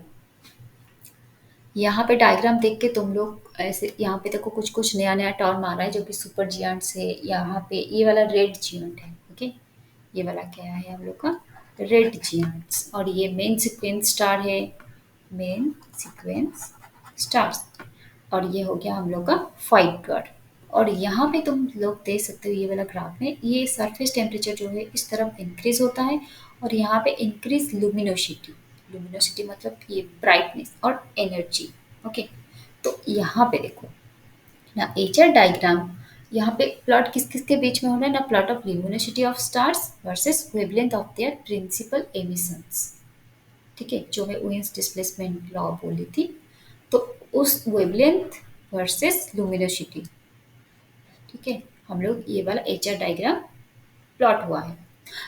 यहाँ पे डायग्राम देख के तुम लोग ऐसे, यहाँ पे देखो कुछ कुछ नया नया टर्म आ रहा है जो कि सुपर जियांट्स है। यहाँ पे ये वाला रेड जियांट है, ओके, ये वाला क्या है हम लोग का, रेड जियांट्स। और ये मेन सीक्वेंस स्टार है, मेन सीक्वेंस स्टार्स। और ये हो गया हम लोग का फाइव गॉड। और यहाँ पे तुम लोग देख सकते हो ये वाला ग्राफ में, ये सरफेस टेम्परेचर जो है इस तरफ इंक्रीज होता है, और यहाँ पे इंक्रीज लुमिनोसिटी, लुमिनोसिटी मतलब ये ब्राइटनेस और एनर्जी, ओके। तो यहाँ पे देखो ना, एचआर डायग्राम, यहाँ पे प्लॉट किस किस के बीच में हो रहा है ना, plot of luminosity of stars versus wavelength of their principal emissions, ठीक है, जो मैं वेन्स डिस्प्लेसमेंट लॉ बोली थी। तो उस वेवलेंथ वर्सेस लुमिनोसिटी, ठीक है, हम लोग ये वाला एचआर डायग्राम प्लॉट हुआ है।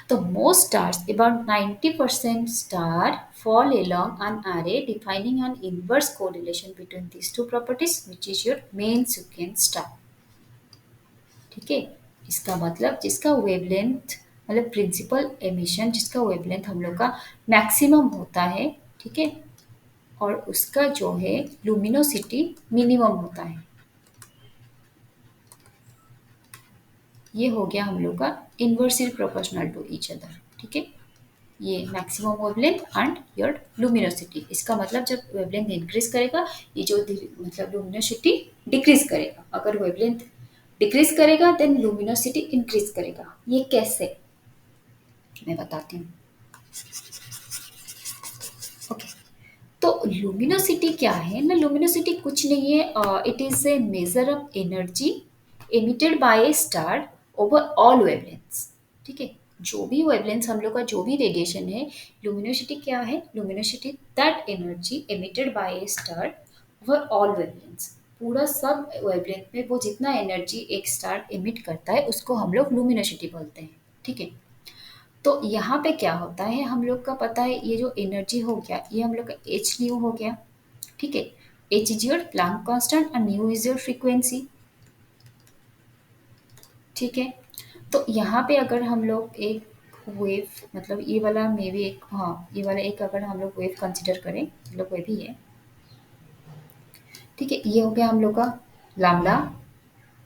तो most stars, about 90% star, fall along an array defining an inverse correlation between these two properties, which is your main sequence star, ठीक है। इसका मतलब जिसका वेवलेंथ मतलब प्रिंसिपल एमिशन, जिसका वेवलेंथ हम लोग का मैक्सिमम होता है, ठीक है, और उसका जो है लुमिनोसिटी मिनिमम होता है, ये हो गया हम लोग का inversely proportional to each other, ठीक है। ये maximum wavelength and your luminosity, इसका मतलब जब वेवलेंथ इंक्रीज करेगा, ये जो मतलब लुमिनोसिटी डिक्रीज करेगा। अगर वेवलेंथ डिक्रीज करेगा देन लुमिनोसिटी इंक्रीज करेगा। ये कैसे, मैं बताती हूँ, ओके। तो तो लुमिनोसिटी क्या है ना, लुमिनोसिटी कुछ नहीं है, it is a measure of energy emitted by a star over all wavelengths. ठीक है, जो भी वेवलेंथ हम लोग का जो भी रेडिएशन है, लुमिनोसिटी क्या है, luminosity that energy emitted by a star over all wavelengths. पूरा सब वेवलेंथ में वो जितना एनर्जी एक स्टार एमिट करता है उसको हम लोग लुमिनोसिटी बोलते हैं। ठीक है, तो यहाँ पे क्या होता है, हम लोग का पता है ये जो एनर्जी हो गया ये हम लोग का एच न्यू हो गया। ठीक है, H is your Planck constant और न्यू इज योर फ्रीक्वेंसी। ठीक है, तो यहाँ पे अगर हम लोग एक वेव, मतलब ये वाला मे भी एक, हाँ ये वाला एक अगर हम लोग वेव कंसिडर करें, मतलब वेव ही है। ठीक है, ये हो गया हम लोग का लैम्डा,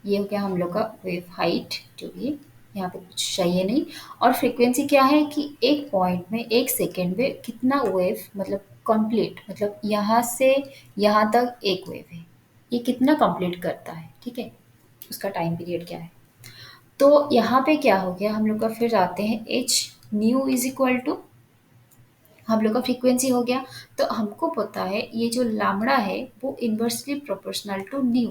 ये हो गया हम लोग का वेव हाइट, जो भी यहाँ पे कुछ चाहिए नहीं। और फ्रीक्वेंसी क्या है कि एक पॉइंट में एक सेकेंड में कितना वेव, मतलब कंप्लीट, मतलब यहाँ से यहाँ तक एक वेव है, ये कितना कंप्लीट करता है। ठीक है, उसका टाइम पीरियड क्या है। तो यहाँ पे क्या हो गया हम लोग का, फिर आते हैं H nu is equal to हम लोग का फ्रीक्वेंसी हो गया। तो हमको पता है ये जो लामड़ा है वो इन्वर्सली प्रोपोर्शनल टू न्यू।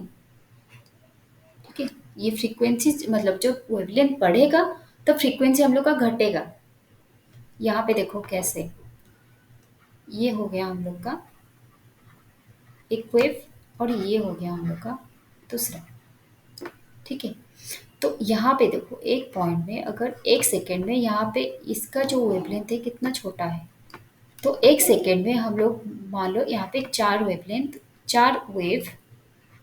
ठीक है, ये फ्रीक्वेंसी मतलब जब वेवलेंथ बढ़ेगा तब फ्रीक्वेंसी हम लोग का घटेगा। यहाँ पे देखो कैसे, ये हो गया हम लोग का एक वेव और ये हो गया हम लोग का दूसरा। ठीक है, तो यहाँ पे देखो एक पॉइंट में अगर एक सेकेंड में यहाँ पे इसका जो वेवलेंथ है कितना छोटा है, तो एक सेकेंड में हम लोग मान लो यहाँ पे चार वेवलेंथ, चार वेव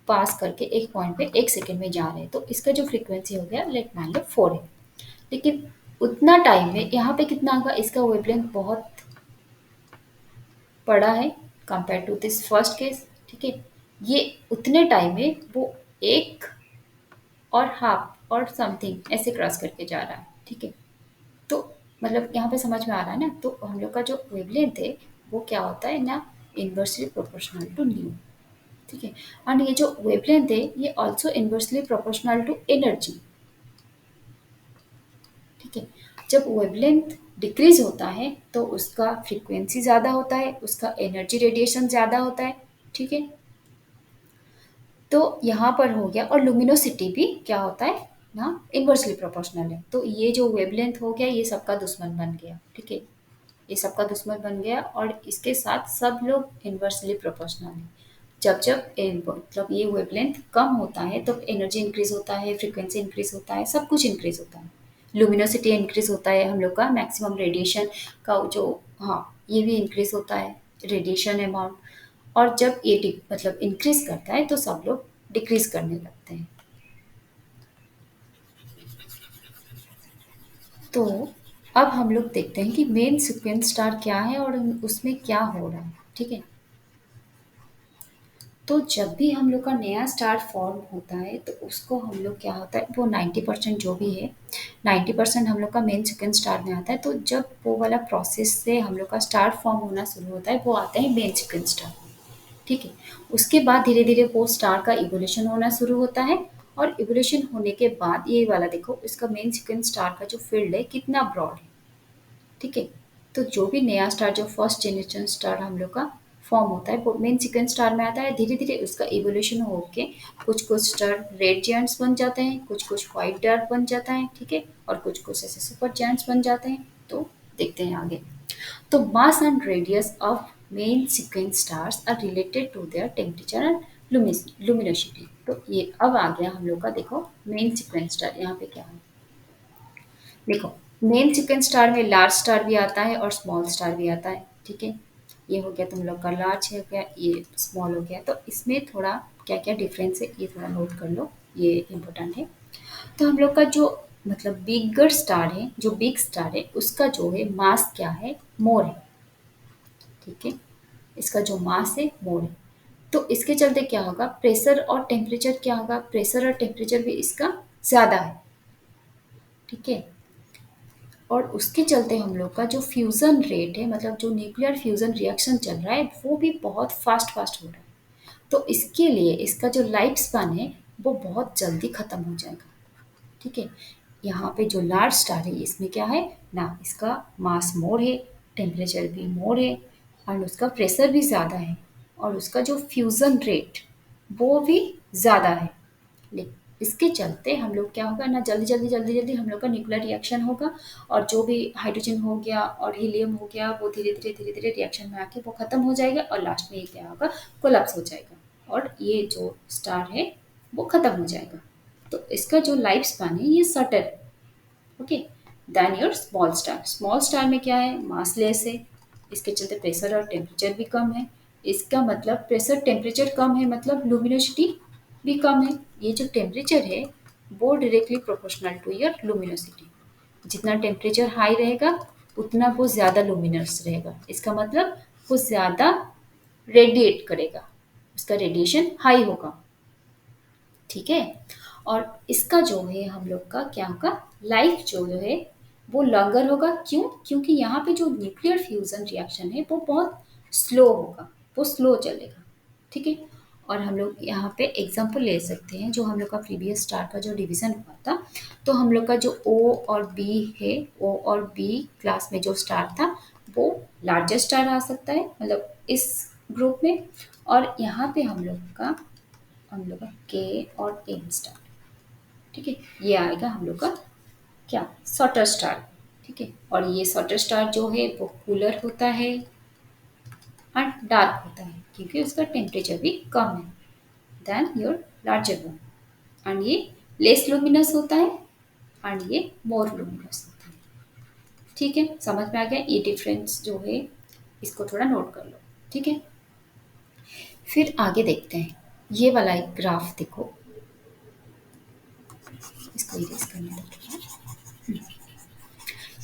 पास करके एक पॉइंट पे एक सेकेंड में जा रहे हैं, तो इसका जो फ्रीक्वेंसी हो गया लेट मान लो 4 है। लेकिन उतना टाइम में यहाँ पे कितना होगा, इसका वेवलेंथ बहुत बड़ा है compare to this first case. ठीक है, ये उतने टाइम में वो एक और हाफ और समथिंग ऐसे क्रॉस करके जा रहा है। ठीक है, तो मतलब यहाँ पे समझ में आ रहा है ना, तो हम लोग का जो वेवलेंथ है वो क्या होता है ना, इन्वर्सली प्रोपोर्शनल टू न्यू। ठीक है, एंड ये जो वेवलेंथ है ये also inversely proportional to energy. ठीक है, जब वेवलेंथ डिक्रीज होता है तो उसका फ्रीक्वेंसी ज़्यादा होता है, उसका एनर्जी रेडिएशन ज़्यादा होता है। ठीक है, तो यहाँ पर हो गया, और लुमिनोसिटी भी क्या होता है ना, इन्वर्सली प्रोपोर्शनल है। तो ये जो वेवलेंथ हो गया ये सबका दुश्मन बन गया। ठीक है, ये सबका दुश्मन बन गया और इसके साथ सब लोग इन्वर्सली प्रोपोर्शनल है। जब जब मतलब ये वेवलेंथ कम होता है तो एनर्जी इंक्रीज होता है, फ्रीक्वेंसी इंक्रीज होता है, सब कुछ इंक्रीज होता है, लुमिनोसिटी इंक्रीज होता है, हम लोग का मैक्सिमम रेडिएशन का जो, हाँ ये भी इंक्रीज होता है रेडिएशन अमाउंट। और जब ये मतलब इंक्रीज करता है तो सब लोग डिक्रीज करने लगते हैं। तो अब हम लोग देखते हैं कि मेन सीक्वेंस स्टार क्या है और उसमें क्या हो रहा है। ठीक है, तो जब भी हम लोग का नया स्टार फॉर्म होता है तो उसको हम लोग क्या होता है, वो 90% जो भी है 90% हम लोग का मेन सीक्वेंस स्टार में आता है। तो जब वो वाला प्रोसेस से हम लोग का स्टार फॉर्म होना शुरू होता है वो आते हैं मेन सीक्वेंस स्टार। ठीक है, उसके बाद धीरे धीरे वो स्टार का इवोल्यूशन होना शुरू होता है। और इवोल्यूशन होने के बाद ये वाला देखो, इसका मेन सीक्वेंस स्टार का जो फील्ड है कितना ब्रॉड है। ठीक है, तो जो भी नया स्टार, जो फर्स्ट जनरेशन स्टार हम लोग का फॉर्म होता है वो मेन सीक्वेंस स्टार में आता है। धीरे धीरे उसका इवोल्यूशन होके कुछ कुछ स्टार रेड जायंट्स बन जाते हैं, कुछ कुछ व्हाइट डार्क बन जाता है। ठीक है, और कुछ कुछ ऐसे सुपर जायंट्स बन जाते हैं। तो देखते हैं आगे। तो mass and radius of main sequence stars are related to their temperature and luminosity। तो ये अब आ गया हम लोग का, देखो मेन सीक्वेंस स्टार यहाँ पे क्या है। देखो मेन सीक्वेंस स्टार में लार्ज स्टार भी आता है और स्मॉल स्टार भी आता है। ठीक है, ये हो गया तुम लोग का लार्ज हो गया, ये स्मॉल हो गया। तो इसमें थोड़ा क्या क्या डिफरेंस है ये थोड़ा नोट कर लो, ये इम्पोर्टेंट है। तो हम लोग का जो मतलब बिगर स्टार है, जो बिग स्टार है उसका जो है मास क्या है, मोर है। ठीक है, इसका जो मास है मोर है। तो इसके चलते क्या होगा, प्रेशर और टेम्परेचर क्या होगा, प्रेशर और टेम्परेचर भी इसका ज़्यादा है। ठीक है, और उसके चलते हम लोग का जो फ्यूज़न रेट है, मतलब जो न्यूक्लियर फ्यूज़न रिएक्शन चल रहा है वो भी बहुत फास्ट फास्ट हो रहा है। तो इसके लिए इसका जो लाइफ स्पैन है वो बहुत जल्दी ख़त्म हो जाएगा। ठीक है, यहाँ पे जो लार्ज स्टार है इसमें क्या है ना, इसका मास मोर है, टेम्परेचर भी मोर है, और उसका प्रेशर भी ज़्यादा है और उसका जो फ्यूज़न रेट वो भी ज़्यादा है। लेकिन इसके चलते हम लोग क्या होगा ना, जल्दी-जल्दी हम लोग का न्यूक्लियर रिएक्शन होगा और जो भी हाइड्रोजन हो गया और हीलियम हो गया वो धीरे-धीरे रिएक्शन में आके वो ख़त्म हो जाएगा और लास्ट में ये क्या होगा, कोलैप्स हो जाएगा और ये जो स्टार है वो ख़त्म हो जाएगा। तो इसका जो लाइफ स्पैन है ये शॉर्टर है। Okay, then your small star में क्या है, मास लेस है, इसके चलते प्रेशर और टेम्परेचर भी कम है। इसका मतलब प्रेशर टेम्परेचर कम है मतलब लुमिनोसिटी भी कम है। ये जो टेम्परेचर है वो डायरेक्टली प्रोपोर्शनल टू योर लुमिनोसिटी। जितना टेम्परेचर हाई रहेगा उतना वो ज़्यादा लुमिनस रहेगा। इसका मतलब वो ज़्यादा रेडिएट करेगा, उसका रेडिएशन हाई होगा। ठीक है, और इसका जो है हम लोग का क्या होगा, लाइफ जो है वो लॉन्गर होगा। क्यों? क्योंकि यहाँ पे जो न्यूक्लियर फ्यूजन रिएक्शन है वो बहुत स्लो होगा, वो स्लो चलेगा। ठीक है, और हम लोग यहाँ पे एग्जांपल ले सकते हैं जो हम लोग का प्रीवियस स्टार का जो डिवीजन हुआ था। तो हम लोग का जो ओ और बी है, ओ और बी क्लास में जो स्टार था वो लार्जेस्ट स्टार आ सकता है मतलब इस ग्रुप में। और यहाँ पे हम लोग का के और एम स्टार। ठीक है, ये आएगा हम लोग का क्या, सॉटर स्टार। ठीक है, और ये सॉटर स्टार जो है वो कूलर होता है और डार्क होता है क्योंकि उसका टेम्परेचर भी कम है than your larger one. And ये लेस लुमिनस होता है एंड ये मोर लुमिनस होता है। ठीक है, समझ में आ गया ये डिफरेंस जो है, इसको थोड़ा नोट कर लो। ठीक है, फिर आगे देखते हैं। ये वाला एक ग्राफ देखो, इसको इरेज करने दो।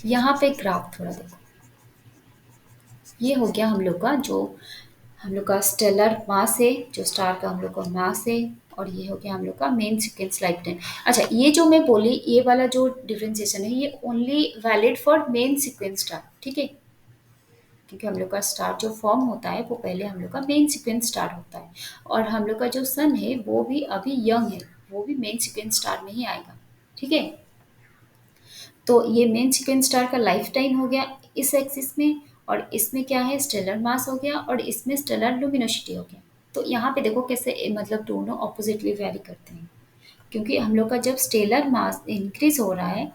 यहाँ पे ग्राफ थोड़ा देखो, ये हो गया हम लोग का जो हम लोग का स्टेलर मास है, जो स्टार का हम लोग का मास है। और ये हो गया हम लोग का मेन सीक्वेंस लाइफ टाइम। अच्छा, ये जो मैं बोली ये वाला जो डिफरेंशिएशन है ये only valid for main sequence star. ठीक है, क्योंकि हम लोग का स्टार जो फॉर्म होता है वो पहले हम लोग का मेन सीक्वेंस स्टार होता है और हम लोग का जो सन है वो भी अभी यंग है, वो भी मेन सीक्वेंस स्टार में ही आएगा। ठीक है, तो ये मेन सीक्वेंस स्टार का लाइफ टाइम हो गया इस एक्सिस में, और इसमें क्या है, स्टेलर मास हो गया और इसमें स्टेलर लुमिनोसिटी हो गया। तो यहाँ पे देखो कैसे मतलब दोनों ऑपोजिटली वैरी करते हैं, क्योंकि हम लोग का जब स्टेलर मास इंक्रीज हो रहा है,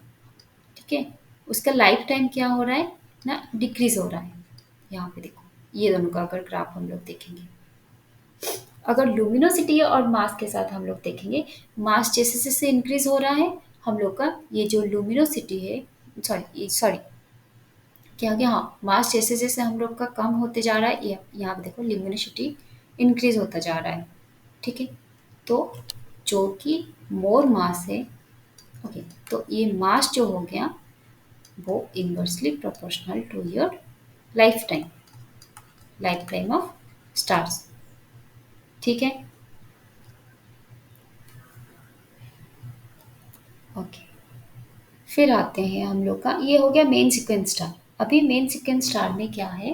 ठीक है, उसका लाइफ टाइम क्या हो रहा है ना, डिक्रीज हो रहा है। यहाँ पे देखो ये दोनों का अगर ग्राफ हम लोग देखेंगे, अगर लुमिनोसिटी और मास के साथ हम लोग देखेंगे, मास जैसे जैसे इंक्रीज हो रहा है हम लोग का ये जो लुमिनोसिटी है, सॉरी क्या हो गया, हाँ, मास जैसे जैसे हम लोग का कम होते जा रहा है, ये यहाँ पे देखो ल्यूमिनोसिटी इंक्रीज होता जा रहा है। ठीक है, तो जो कि मोर मास है, ओके, तो ये मास जो हो गया वो inversely proportional to your lifetime, lifetime of stars. ठीक है, ओके, फिर आते हैं हम लोग का, ये हो गया मेन सीक्वेंस स्टार। अभी मेन सीक्वेंस स्टार में क्या है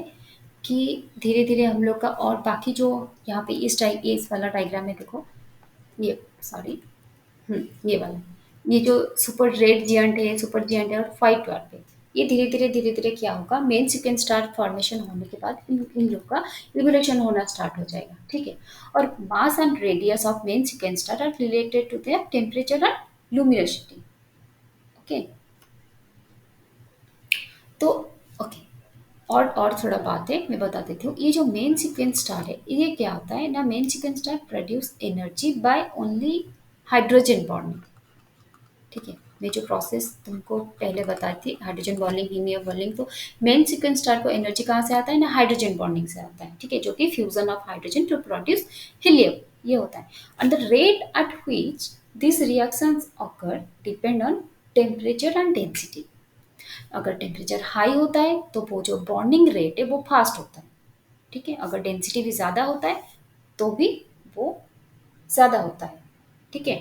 कि धीरे धीरे हम लोग का और बाकी जो यहाँ पे इस वाला डायग्राम में देखो, ये सॉरी, ये वाला, ये जो सुपर जियंट है और फाइव डॉट है, ये धीरे धीरे क्या होगा, मेन सीक्वेंस स्टार फॉर्मेशन होने के बाद इन लोग का इवोल्यूशन होना स्टार्ट हो जाएगा। ठीक है, और mass and radius of main sequence star are related to their temperature and luminosity. Okay, तो ओके, और थोड़ा बात है मैं बता देती हूँ। ये जो मेन सीक्वेंस स्टार है ये क्या होता है ना, main sequence star produce energy by only hydrogen bonding. ठीक है, मैं जो प्रोसेस तुमको पहले बताई थी, हाइड्रोजन बॉन्डिंग, हीलियम बॉन्डिंग, तो मेन सीक्वेंस स्टार को एनर्जी कहाँ से आता है ना, हाइड्रोजन बॉन्डिंग से आता है। ठीक है, जो कि fusion of hydrogen to produce helium, ये होता है। And the rate at which this reactions occur depend on temperature and density. अगर टेम्परेचर हाई होता है तो वो जो बॉन्डिंग रेट है वो फास्ट होता है। ठीक है, अगर डेंसिटी भी ज़्यादा होता है तो भी वो ज़्यादा होता है। ठीक है,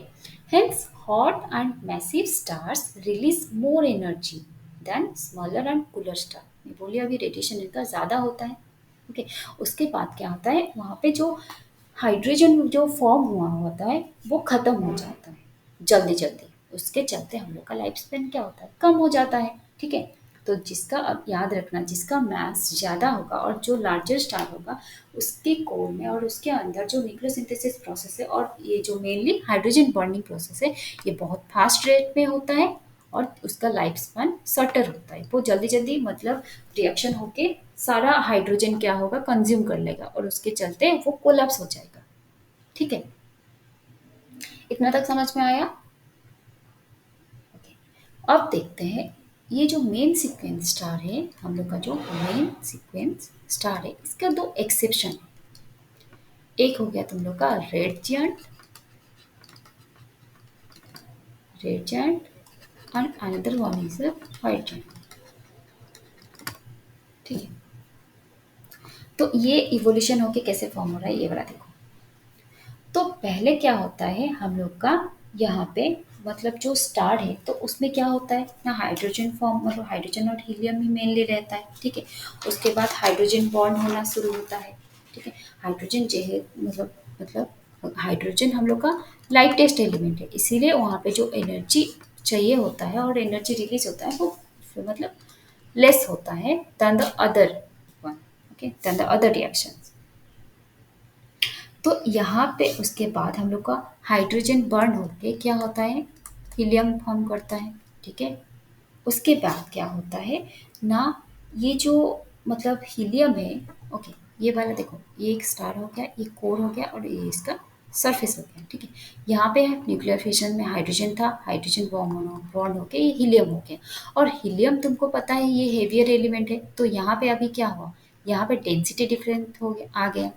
hence hot and massive stars release more energy than smaller and cooler star. मैं बोली अभी रेडिएशन इनका ज़्यादा होता है। ओके, उसके बाद क्या होता है, वहाँ पे जो हाइड्रोजन जो फॉर्म हुआ होता है वो ख़त्म हो जाता है जल्दी जल्दी, उसके चलते हम लोग का लाइफ स्पेन क्या होता है, कम हो जाता है। ठीक है, तो जिसका, अब याद रखना, जिसका मास ज़्यादा होगा और जो लार्जर स्टार होगा, उसके कोर में और उसके अंदर जो न्यूक्लियोसिंथेसिस प्रोसेस है और ये जो मेनली हाइड्रोजन बॉन्डिंग प्रोसेस है, ये बहुत फास्ट रेट में होता है और उसका लाइफ स्पैन शॉर्टर होता है। वो जल्दी जल्दी मतलब रिएक्शन होके सारा हाइड्रोजन क्या होगा, कंज्यूम कर लेगा और उसके चलते वो कोलैप्स हो जाएगा। ठीक है, इतना तक समझ में आया? ओके, अब देखते हैं ये जो मेन सीक्वेंस स्टार है, हम लोग का जो मेन सीक्वेंस स्टार है, इसका दो एक्सेप्शन है। एक हो गया तुम लोग का red giant and another one is a white giant। ठीक है, तो ये इवोल्यूशन होके कैसे फॉर्म हो रहा है ये वाला देखो। तो पहले क्या होता है हम लोग का, यहाँ पे मतलब जो स्टार है तो उसमें क्या होता है ना, हाइड्रोजन फॉर्म, मतलब हाइड्रोजन और हीलियम ही मेनली रहता है। ठीक है, उसके बाद हाइड्रोजन बॉन्ड होना शुरू होता है। ठीक है, हाइड्रोजन जो है मतलब हाइड्रोजन हम लोग का लाइटेस्ट एलिमेंट है, इसीलिए वहाँ पे जो एनर्जी चाहिए होता है और एनर्जी रिलीज होता है वो मतलब लेस होता है than the other one. Okay, then the other reactions. तो यहाँ पे उसके बाद हम लोग का हाइड्रोजन बर्न होके क्या होता है, हीलियम फॉर्म करता है। ठीक है, उसके बाद क्या होता है ना, ये जो मतलब हीलियम है, ओके, ये वाला देखो, ये एक स्टार हो गया, ये कोर हो गया और ये इसका सरफेस हो गया। ठीक है, यहाँ पे न्यूक्लियर फिशन में हाइड्रोजन था, हाइड्रोजन बॉन्ड होके ये हीलियम हो गया। और हीलियम तुमको पता है ये हेवियर एलिमेंट है, तो यहाँ पे अभी क्या हुआ, यहाँ पे डेंसिटी डिफरेंट हो गया, आ गया,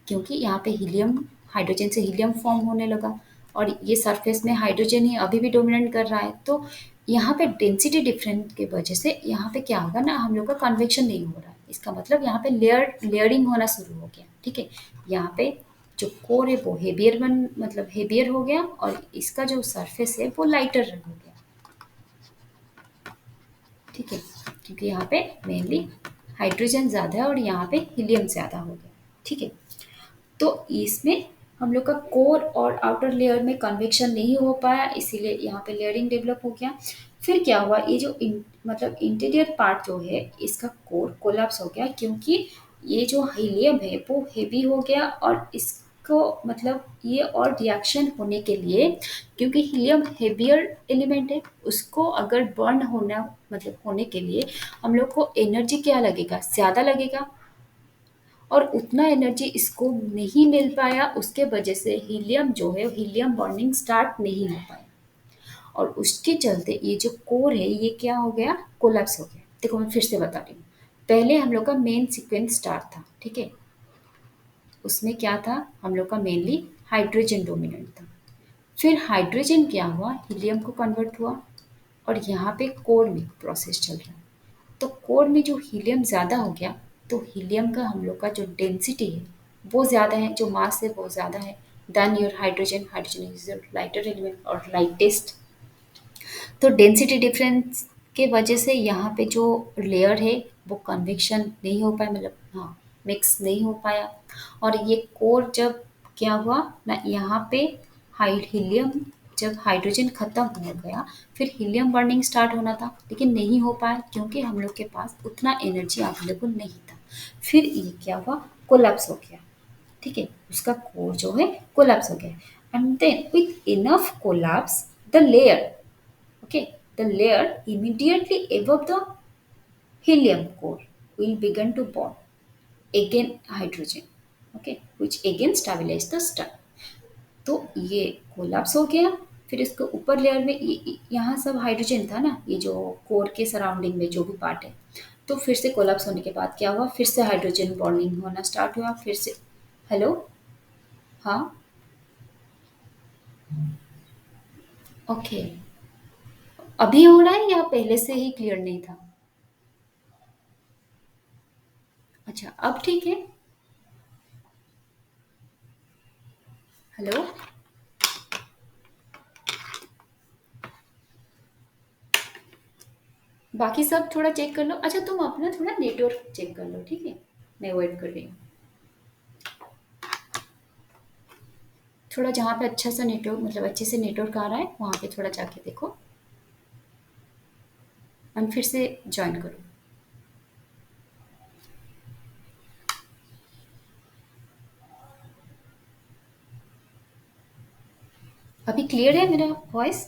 क्योंकि यहाँ पे हीलियम, हाइड्रोजन से हीलियम फॉर्म होने लगा और ये सरफेस में हाइड्रोजन ही अभी भी डोमिनेट कर रहा है। तो यहाँ पे डेंसिटी डिफरेंस की वजह से यहाँ पे क्या होगा ना, हम लोग का कन्वेक्शन नहीं हो रहा है, इसका मतलब यहाँ पे लेयरिंग होना शुरू हो गया। ठीक है, यहाँ पे जो कोर है वो हेवियर बन मतलब हेवियर हो गया और इसका जो सरफेस है वो लाइटर हो गया। ठीक है, क्योंकि यहाँ पे मेनली हाइड्रोजन ज़्यादा है और यहाँ पे हीलियम ज़्यादा हो गया। ठीक है, तो इसमें हम लोग का कोर और आउटर लेयर में कन्वेक्शन नहीं हो पाया, इसीलिए यहाँ पे लेयरिंग डेवलप हो गया। फिर क्या हुआ, ये जो मतलब इंटीरियर पार्ट जो है इसका कोर कोलैप्स हो गया, क्योंकि ये जो हीलियम है वो हेवी हो गया और इसको मतलब ये और रिएक्शन होने के लिए, क्योंकि हीलियम हेवियर एलिमेंट है, उसको अगर बर्न होना मतलब होने के लिए हम लोग को एनर्जी क्या लगेगा, ज़्यादा लगेगा, और उतना एनर्जी इसको नहीं मिल पाया, उसके वजह से हीलियम जो है हीलियम बर्निंग स्टार्ट नहीं हो पाया और उसके चलते ये जो कोर है ये क्या हो गया, कोलैप्स हो गया। देखो मैं फिर से बता रही हूँ, पहले हम लोग का मेन सीक्वेंस स्टार था। ठीक है, उसमें क्या था, हम लोग का मेनली हाइड्रोजन डोमिनेंट था। फिर हाइड्रोजन क्या हुआ, हीलियम को कन्वर्ट हुआ और यहाँ पे कोर में प्रोसेस चल रहा है। तो कोर में जो हीलियम ज़्यादा हो गया, तो हीलियम का हम लोग का जो डेंसिटी है वो ज़्यादा है, जो मास है वो ज़्यादा है than your hydrogen. Hydrogen is your lighter element और लाइटेस्ट। तो डेंसिटी डिफरेंस के वजह से यहाँ पे जो लेयर है वो कन्वेक्शन नहीं हो पाया, मतलब हाँ मिक्स नहीं हो पाया। और ये कोर जब क्या हुआ ना, यहाँ पे हाई हीलियम, जब हाइड्रोजन खत्म हो गया फिर हीलियम बर्निंग स्टार्ट होना था, लेकिन नहीं हो पाया क्योंकि हम लोग के पास उतना एनर्जी अवेलेबल नहीं था। फिर ये क्या हुआ, कोलैप्स हो गया। ठीक है, उसका कोर जो है कोलैप्स हो गया and then with enough collapse the layer, okay, the layer immediately above the helium core will begin to bond again hydrogen, okay, which again stabilize the star। तो ये कोलैप्स हो गया, फिर इसके ऊपर लेयर में यहाँ सब हाइड्रोजन था ना, ये जो कोर के सराउंडिंग में जो भी पार्ट है, तो फिर से कोलैप्स होने के बाद क्या हुआ, फिर से हाइड्रोजन बॉन्डिंग होना स्टार्ट हुआ, फिर से। हेलो, हाँ, ओके, अभी हो रहा है या पहले से ही क्लियर नहीं था? अच्छा, अब ठीक है। हेलो, बाकी सब थोड़ा चेक कर लो। अच्छा, तुम अपना थोड़ा नेटवर्क चेक कर लो, ठीक है, मैं वेट कर रही हूँ। थोड़ा जहाँ पे अच्छा सा नेटवर्क मतलब अच्छे से नेटवर्क आ रहा है वहाँ पे थोड़ा जाके देखो। एंड फिर से जॉइन करो। अभी क्लियर है मेरा वॉइस?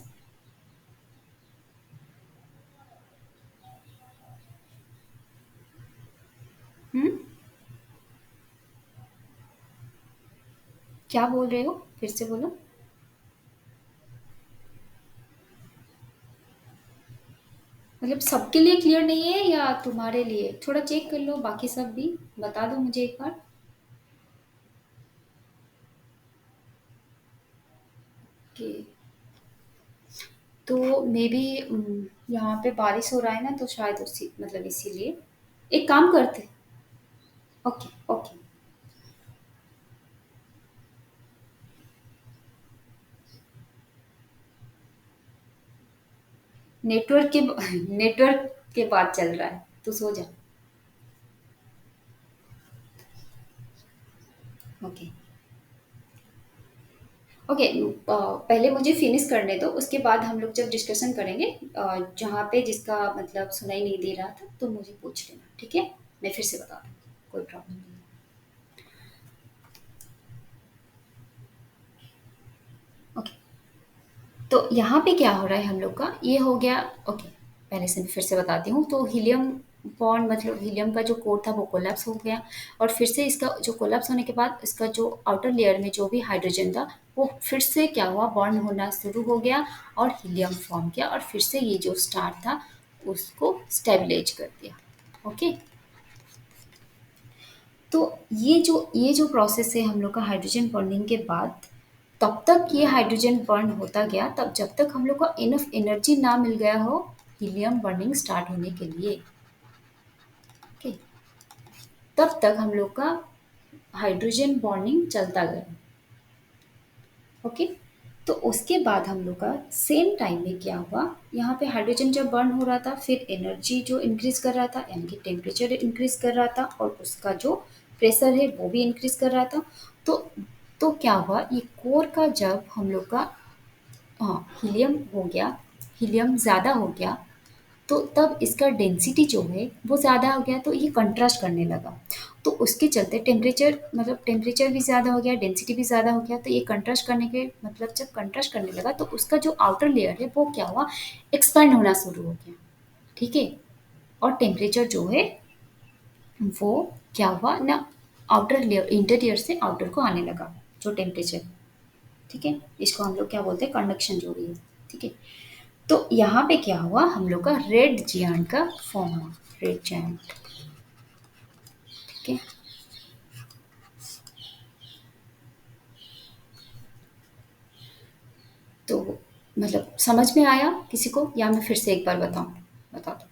हम्म, क्या बोल रहे हो, फिर से बोलो। मतलब सबके लिए क्लियर नहीं है या तुम्हारे लिए? थोड़ा चेक कर लो, बाकी सब भी बता दो मुझे एक बार। कि तो मे बी यहाँ पे बारिश हो रहा है ना, तो शायद उसी मतलब इसीलिए एक काम करते। Okay okay. नेटवर्क के नेटवर्क के बाद चल रहा है, तू सो जा। Okay okay. पहले मुझे फिनिश करने दो, उसके बाद हम लोग जब डिस्कशन करेंगे जहाँ पे जिसका मतलब सुनाई नहीं दे रहा था तो मुझे पूछ लेना, ठीक है? मैं फिर से बता दूँ, कोई प्रॉब्लम नहीं है। ओके। तो यहाँ पे क्या हो रहा है हम लोग का, ये हो गया। ओके, पहले से मैं फिर से बताती हूँ। तो हीलियम बॉन्ड मतलब हीलियम का जो कोर था वो कोलैप्स हो गया, और फिर से इसका जो कोलैप्स होने के बाद इसका जो आउटर लेयर में जो भी हाइड्रोजन था वो फिर से क्या हुआ, बॉन्ड होना शुरू हो गया और हीलियम फॉर्म किया, और फिर से ये जो स्टार था उसको स्टेबलाइज कर दिया। ओके। तो ये जो प्रोसेस है हम लोग का हाइड्रोजन बॉन्डिंग के बाद, तब तक ये हाइड्रोजन बर्न होता गया, तब जब तक हम लोग को इनफ एनर्जी ना मिल गया हो हीलियम बर्निंग स्टार्ट होने के लिए। ओके। तब तक हम लोग का हाइड्रोजन बॉन्डिंग चलता गया। ओके। तो उसके बाद हम लोग का सेम टाइम में क्या हुआ, यहाँ पे हाइड्रोजन जब बर्न हो रहा था फिर एनर्जी जो इंक्रीज कर रहा था, यानी कि टेम्परेचर इंक्रीज कर रहा था, और उसका जो प्रेशर है वो भी इंक्रीज कर रहा था। तो तो क्या हुआ, ये कोर का जब हम लोग का हाँ हीलियम हो गया, हीलियम ज़्यादा हो गया, तो तब इसका डेंसिटी जो है वो ज़्यादा हो गया, तो ये कंट्रास्ट करने लगा। तो उसके चलते टेम्परेचर मतलब टेम्परेचर भी ज़्यादा हो गया, डेंसिटी भी ज़्यादा हो गया, तो ये कंट्रास्ट करने के मतलब जब कंट्रास्ट करने लगा तो उसका जो आउटर लेयर है वो क्या हुआ, एक्सपैंड होना शुरू हो गया। ठीक है। और टेम्परेचर जो है वो क्या हुआ ना, आउटर लेयर इंटीरियर से आउटर को आने लगा जो टेम्परेचर। ठीक है। इसको हम लोग क्या बोलते हैं, कंडक्शन जो भी है। ठीक है। तो यहाँ पे क्या हुआ, हम लोग का रेड जियांट का फॉर्म हुआ, रेड जायंट। ठीक है। तो मतलब समझ में आया किसी को, या मैं फिर से एक बार बताऊं? बता दो।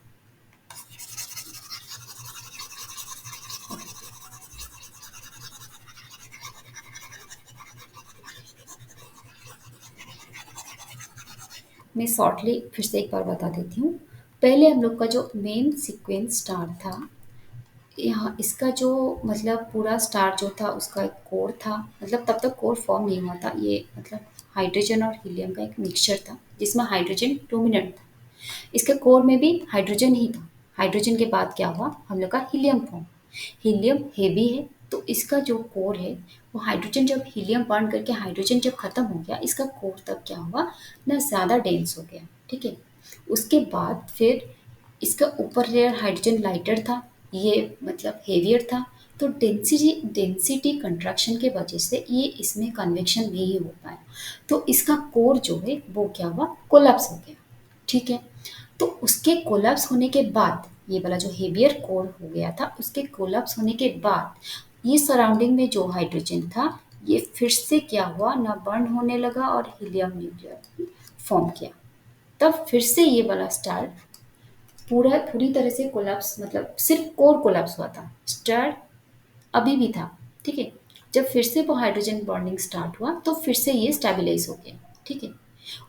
मैं शॉर्टली फिर से एक बार बता देती हूँ। पहले हम लोग का जो मेन सीक्वेंस स्टार था, यहाँ इसका जो मतलब पूरा स्टार जो था उसका एक कोर था, मतलब तब तक कोर फॉर्म नहीं हुआ था, ये मतलब हाइड्रोजन और हीलियम का एक मिक्सचर था जिसमें हाइड्रोजन डोमिनेंट था। इसके कोर में भी हाइड्रोजन ही था। हाइड्रोजन के बाद क्या हुआ, हम लोग का हीलियम फॉर्म। हीलियम हेवी है, तो इसका जो कोर है वो हाइड्रोजन जब हीलियम बर्न करके हाइड्रोजन जब खत्म हो गया, इसका कोर तब क्या हुआ ना, ज़्यादा डेंस हो गया। ठीक है। उसके बाद फिर इसका ऊपर लेयर हाइड्रोजन लाइटर था, ये मतलब हेवियर था। तो डेंसिटी डेंसिटी कंट्रैक्शन के वजह से ये इसमें कन्वेक्शन नहीं हो पाया, तो इसका कोर जो है वो क्या हुआ, कोलैप्स हो गया। ठीक है। तो उसके कोलैप्स होने के बाद ये वाला जो हेवियर कोर हो गया था, उसके कोलैप्स होने के बाद ये सराउंडिंग में जो हाइड्रोजन था ये फिर से क्या हुआ ना, बर्न होने लगा और हीलियम न्यूक्लियर फॉर्म किया। तब फिर से ये वाला स्टार पूरी तरह से कोलैप्स, मतलब सिर्फ कोर कोलैप्स हुआ था, स्टार अभी भी था। ठीक है। जब फिर से वो हाइड्रोजन बॉन्डिंग स्टार्ट हुआ तो फिर से ये स्टेबलाइज हो गया। ठीक है।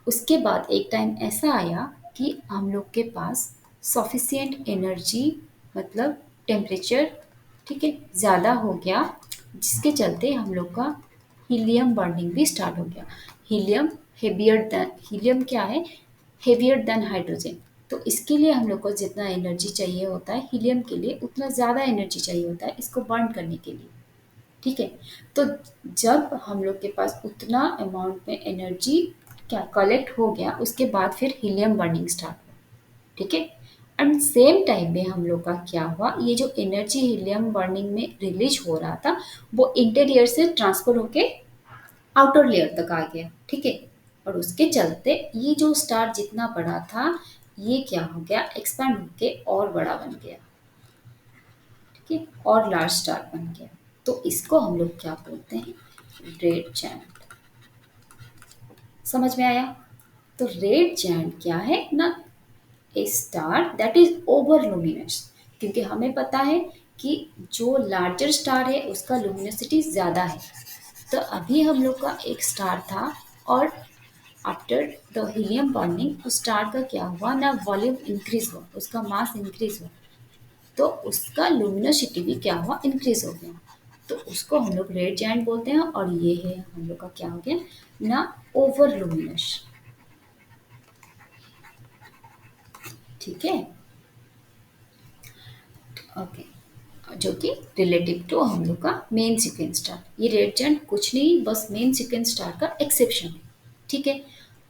उसके बाद एक टाइम ऐसा आया कि हम लोग के पास सफिशिएंट एनर्जी मतलब टेम्परेचर, ठीक है, ज़्यादा हो गया, जिसके चलते हम लोग का हीलियम बर्निंग भी स्टार्ट हो गया। हीलियम हेवियर देन हीलियम क्या है, हेवियर देन हाइड्रोजन। तो इसके लिए हम लोग को जितना एनर्जी चाहिए होता है हीलियम के लिए उतना ज़्यादा एनर्जी चाहिए होता है इसको बर्न करने के लिए। ठीक है। तो जब हम लोग के पास उतना अमाउंट में एनर्जी क्या कलेक्ट हो गया उसके बाद फिर हीलियम बर्निंग स्टार्ट हुआ। ठीक है। एंड सेम टाइम में हम लोग का क्या हुआ, ये जो एनर्जी हीलियम बर्निंग में रिलीज हो रहा था वो इंटीरियर से ट्रांसफर होके आउटर लेयर तक आ गया। ठीक है। और उसके चलते ये जो स्टार जितना बड़ा था ये क्या हो गया, एक्सपैंड होके और बड़ा बन गया। ठीक है। और लार्ज स्टार बन गया। तो इसको हम लोग क्या बोलते हैं, रेड जायंट। समझ में आया? तो रेड जायंट क्या है ना, a star that is over luminous. क्योंकि हमें पता है कि जो लार्जर स्टार है उसका लुमिनोसिटी ज़्यादा है। तो अभी हम लोग का एक स्टार था और आफ्टर द हीलियम बर्निंग उस स्टार का क्या हुआ ना, वॉल्यूम इंक्रीज हुआ, उसका मास इंक्रीज हुआ। तो उसका लुमिनोसिटी भी क्या हुआ, इंक्रीज हो गया। तो उसको हम लोग रेड जायंट बोलते हैं। और ये है हम लोग का क्या हो गया ना, ओवर लुमिनस। ठीक है। ओके। जो कि रिलेटिव टू हम लोग का मेन सीक्वेंस स्टार। ये रेड जायंट कुछ नहीं, बस मेन सीक्वेंस स्टार का एक्सेप्शन है। ठीक है।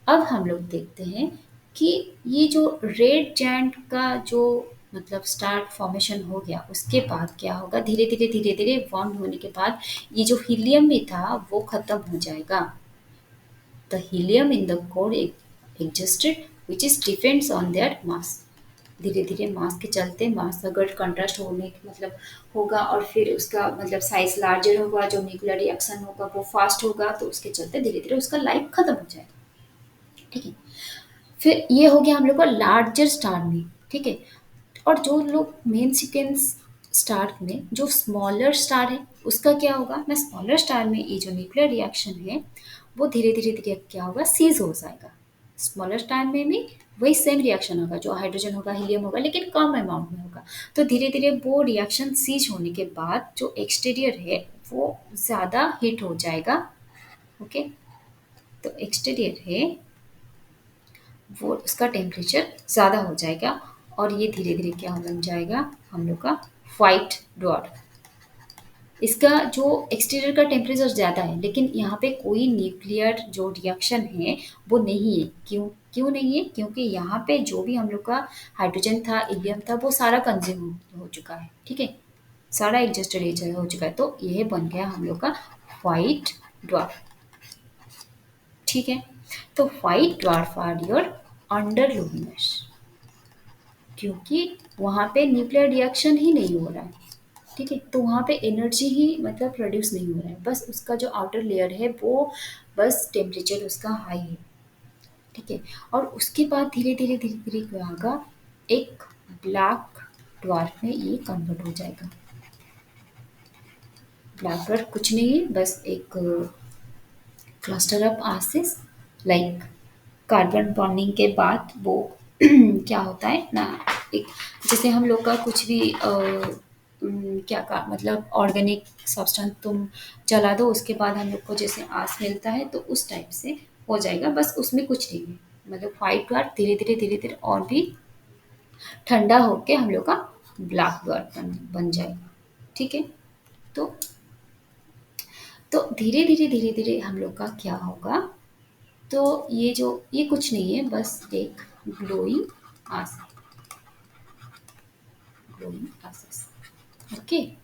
अब हम लोग देखते हैं कि ये जो रेड जायंट का जो मतलब स्टार फॉर्मेशन हो गया उसके बाद क्या होगा, धीरे धीरे बॉन्ड होने के बाद ये जो हीलियम भी था वो खत्म हो जाएगा। The helium in the core existed which is depends on their mass. धीरे धीरे मास के चलते, मास अगर कंट्रास्ट होने मतलब होगा और फिर उसका मतलब साइज लार्जर होगा, जो न्यूक्लियर रिएक्शन होगा वो फास्ट होगा, तो उसके चलते धीरे धीरे उसका लाइफ खत्म हो जाएगा। ठीक है। फिर ये हो गया हम लोग का लार्जर स्टार में। ठीक है। और जो लोग मेन सीक्वेंस स्टार में जो स्मॉलर स्टार है उसका क्या होगा ना, स्मॉलर स्टार में ये जो न्यूक्लियर रिएक्शन है वो धीरे धीरे धीरे क्या होगा, सीज हो जाएगा। स्मॉलर स्टार में भी वही सेम रिएक्शन होगा, जो हाइड्रोजन होगा हीलियम होगा लेकिन कम अमाउंट में होगा। तो धीरे धीरे वो रिएक्शन सीज होने के बाद जो एक्सटीरियर है वो ज़्यादा हीट हो जाएगा। ओके। तो एक्सटीरियर है वो उसका टेम्परेचर ज़्यादा हो जाएगा और ये धीरे धीरे क्या बन जाएगा हम लोग का वाइट ड्वार्फ। इसका जो एक्सटीरियर का टेम्परेचर ज़्यादा है लेकिन यहाँ पे कोई न्यूक्लियर जो रिएक्शन है वो नहीं है। क्यों क्यों नहीं है, क्योंकि यहाँ पे जो भी हम लोग का हाइड्रोजन था हीलियम था वो सारा कंज्यूम हो चुका है। ठीक है। सारा एग्जस्टेड हो चुका है। तो यह बन गया हम लोग का वाइट ड्वार्फ। ठीक है। तो white dwarf are your under luminous, क्योंकि वहाँ पे न्यूक्लियर रिएक्शन ही नहीं हो रहा है। ठीक है। तो वहाँ पे एनर्जी ही मतलब प्रोड्यूस नहीं हो रहा है, बस उसका जो आउटर लेयर है वो बस टेम्परेचर उसका हाई है। ठीक है। और उसके बाद धीरे धीरे क्या होगा, एक ब्लैक ड्वार्फ में ये कन्वर्ट हो जाएगा। ब्लैक ड्वार्फ कुछ नहीं है, बस एक क्लस्टर ऑफ आसिस लाइक कार्बन बॉन्डिंग के बाद वो क्या होता है ना, एक जैसे हम लोग का कुछ भी क्या का मतलब ऑर्गेनिक सब्सटेंस तुम जला दो उसके बाद हम लोग को जैसे आस मिलता है, तो उस टाइप से हो जाएगा। बस उसमें कुछ नहीं है, मतलब व्हाइट ड्वार्फ धीरे धीरे और भी ठंडा होके हम लोग का ब्लैक ड्वार्फ बन जाएगा। ठीक है। तो धीरे धीरे हम लोग का क्या होगा, तो ये जो ये कुछ नहीं है, बस एक ग्लोइंग आस ग्लोइंग आसिस। ओके। ये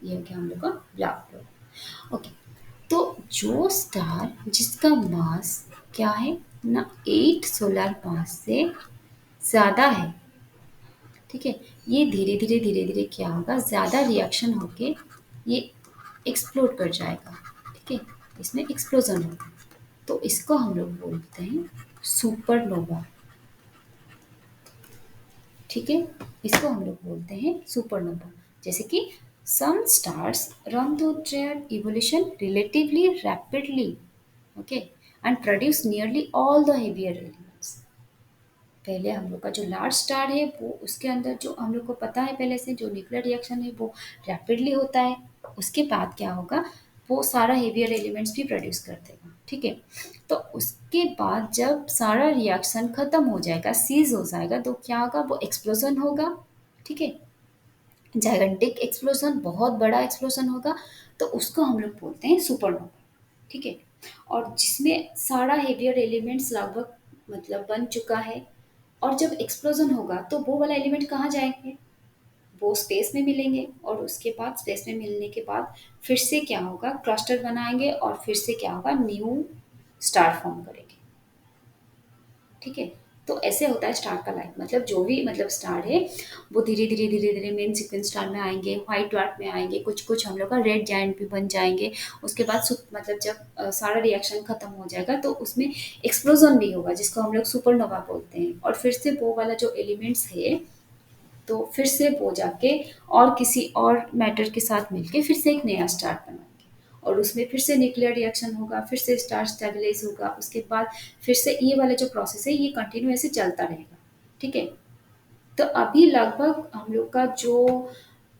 हो गया हम लोग का ब्लैक होल। ओके। तो जो स्टार जिसका मास क्या है ना, 8 सोलर मास से ज़्यादा है। ठीक है। ये धीरे धीरे क्या होगा, ज़्यादा रिएक्शन होके ये एक्सप्लोड कर जाएगा। ठीक है। इसमें एक्सप्लोजन होगा। तो इसको हम लोग बोलते हैं सुपरनोवा। ठीक है। इसको हम लोग बोलते हैं सुपरनोवा। जैसे कि some stars run through their evolution relatively rapidly. Okay. And produce nearly all the heavier elements. पहले हम लोग का जो लार्ज स्टार है वो उसके अंदर जो हम लोग को पता है पहले से जो न्यूक्लियर रिएक्शन है वो रैपिडली होता है। उसके बाद क्या होगा, वो सारा हेवियर एलिमेंट्स भी प्रोड्यूस कर देगा। ठीक है? तो उसके बाद जब सारा रिएक्शन खत्म हो जाएगा, सीज़ हो जाएगा, तो क्या होगा, वो एक्सप्लोज़न होगा, ठीक है? जाइगेंटिक एक्सप्लोज़न, बहुत बड़ा एक्सप्लोज़न होगा, तो उसको हम लोग बोलते हैं सुपरनोवा, ठीक है? और जिसमें सारा हेवियर एलिमेंट्स लगभग मतलब बन चुका है, और जब एक्सप्लोज़न होगा तो वो वाला एलिमेंट कहाँ जाएँगे? वो स्पेस में मिलेंगे, और उसके बाद स्पेस में मिलने के बाद फिर से क्या होगा, क्लस्टर बनाएँगे, और फिर से क्या होगा, न्यू स्टार फॉर्म करेंगे, ठीक है? तो ऐसे होता है स्टार का लाइफ, मतलब जो भी मतलब स्टार है, वो धीरे-धीरे मेन सीक्वेंस स्टार में आएँगे, व्हाइट ड्वार्फ में आएँगे, कुछ-कुछ हम लोग का रेड जायंट भी बन जाएँगे। उसके बाद मतलब जब सारा रिएक्शन खत्म हो जाएगा तो उसमें एक्सप्लोज़न भी होगा, जिसको हम लोग सुपरनोवा बोलते हैं, और फिर से वो वाला जो एलिमेंट्स है, तो फिर से वो जाके और किसी और मैटर के साथ मिलके फिर से एक नया स्टार बनाएँगे, और उसमें फिर से न्यूक्लियर रिएक्शन होगा, फिर से स्टार स्टेबलाइज़ होगा, उसके बाद फिर से ये वाला जो प्रोसेस है ये कंटिन्यू ऐसे चलता रहेगा, ठीक है? तो अभी लगभग हम लोग का जो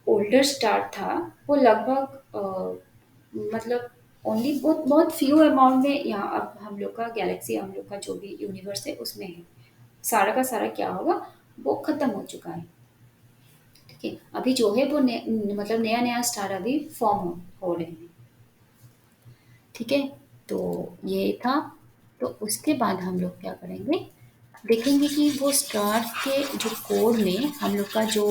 ओल्डर स्टार था, वो लगभग मतलब ओनली बहुत बहुत फ्यू अमाउंट में यहाँ अब हम लोग का गैलेक्सी, हम लोग का जो भी यूनिवर्स है उसमें है। सारा का सारा क्या होगा, वो खत्म हो चुका है। ठीक है, अभी जो है वो मतलब नया नया स्टार अभी फॉर्म हो रहे हैं। ठीक है, तो ये था। तो उसके बाद हम लोग क्या करेंगे, देखेंगे कि वो स्टार के जो कोर में हम लोग का जो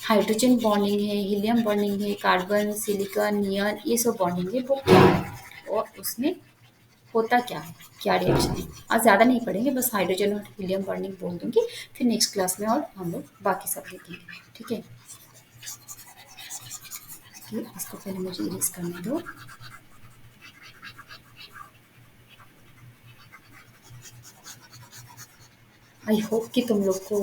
हाइड्रोजन बॉन्डिंग है, हीलियम बॉन्डिंग है, कार्बन, सिलिकॉन, नियॉन, ये सब बॉन्डिंग है, वो क्या है और उसमें होता क्या है, क्या रिएक्शन है। आज ज़्यादा नहीं पढ़ेंगे, बस हाइड्रोजन और हीलियम बॉन्डिंग बोल दूंगी, फिर नेक्स्ट क्लास में और हम लोग बाकी सब देखेंगे। ठीक है, कि इसको पहले मुझे इरेज करने दो। आई होप कि तुम लोग को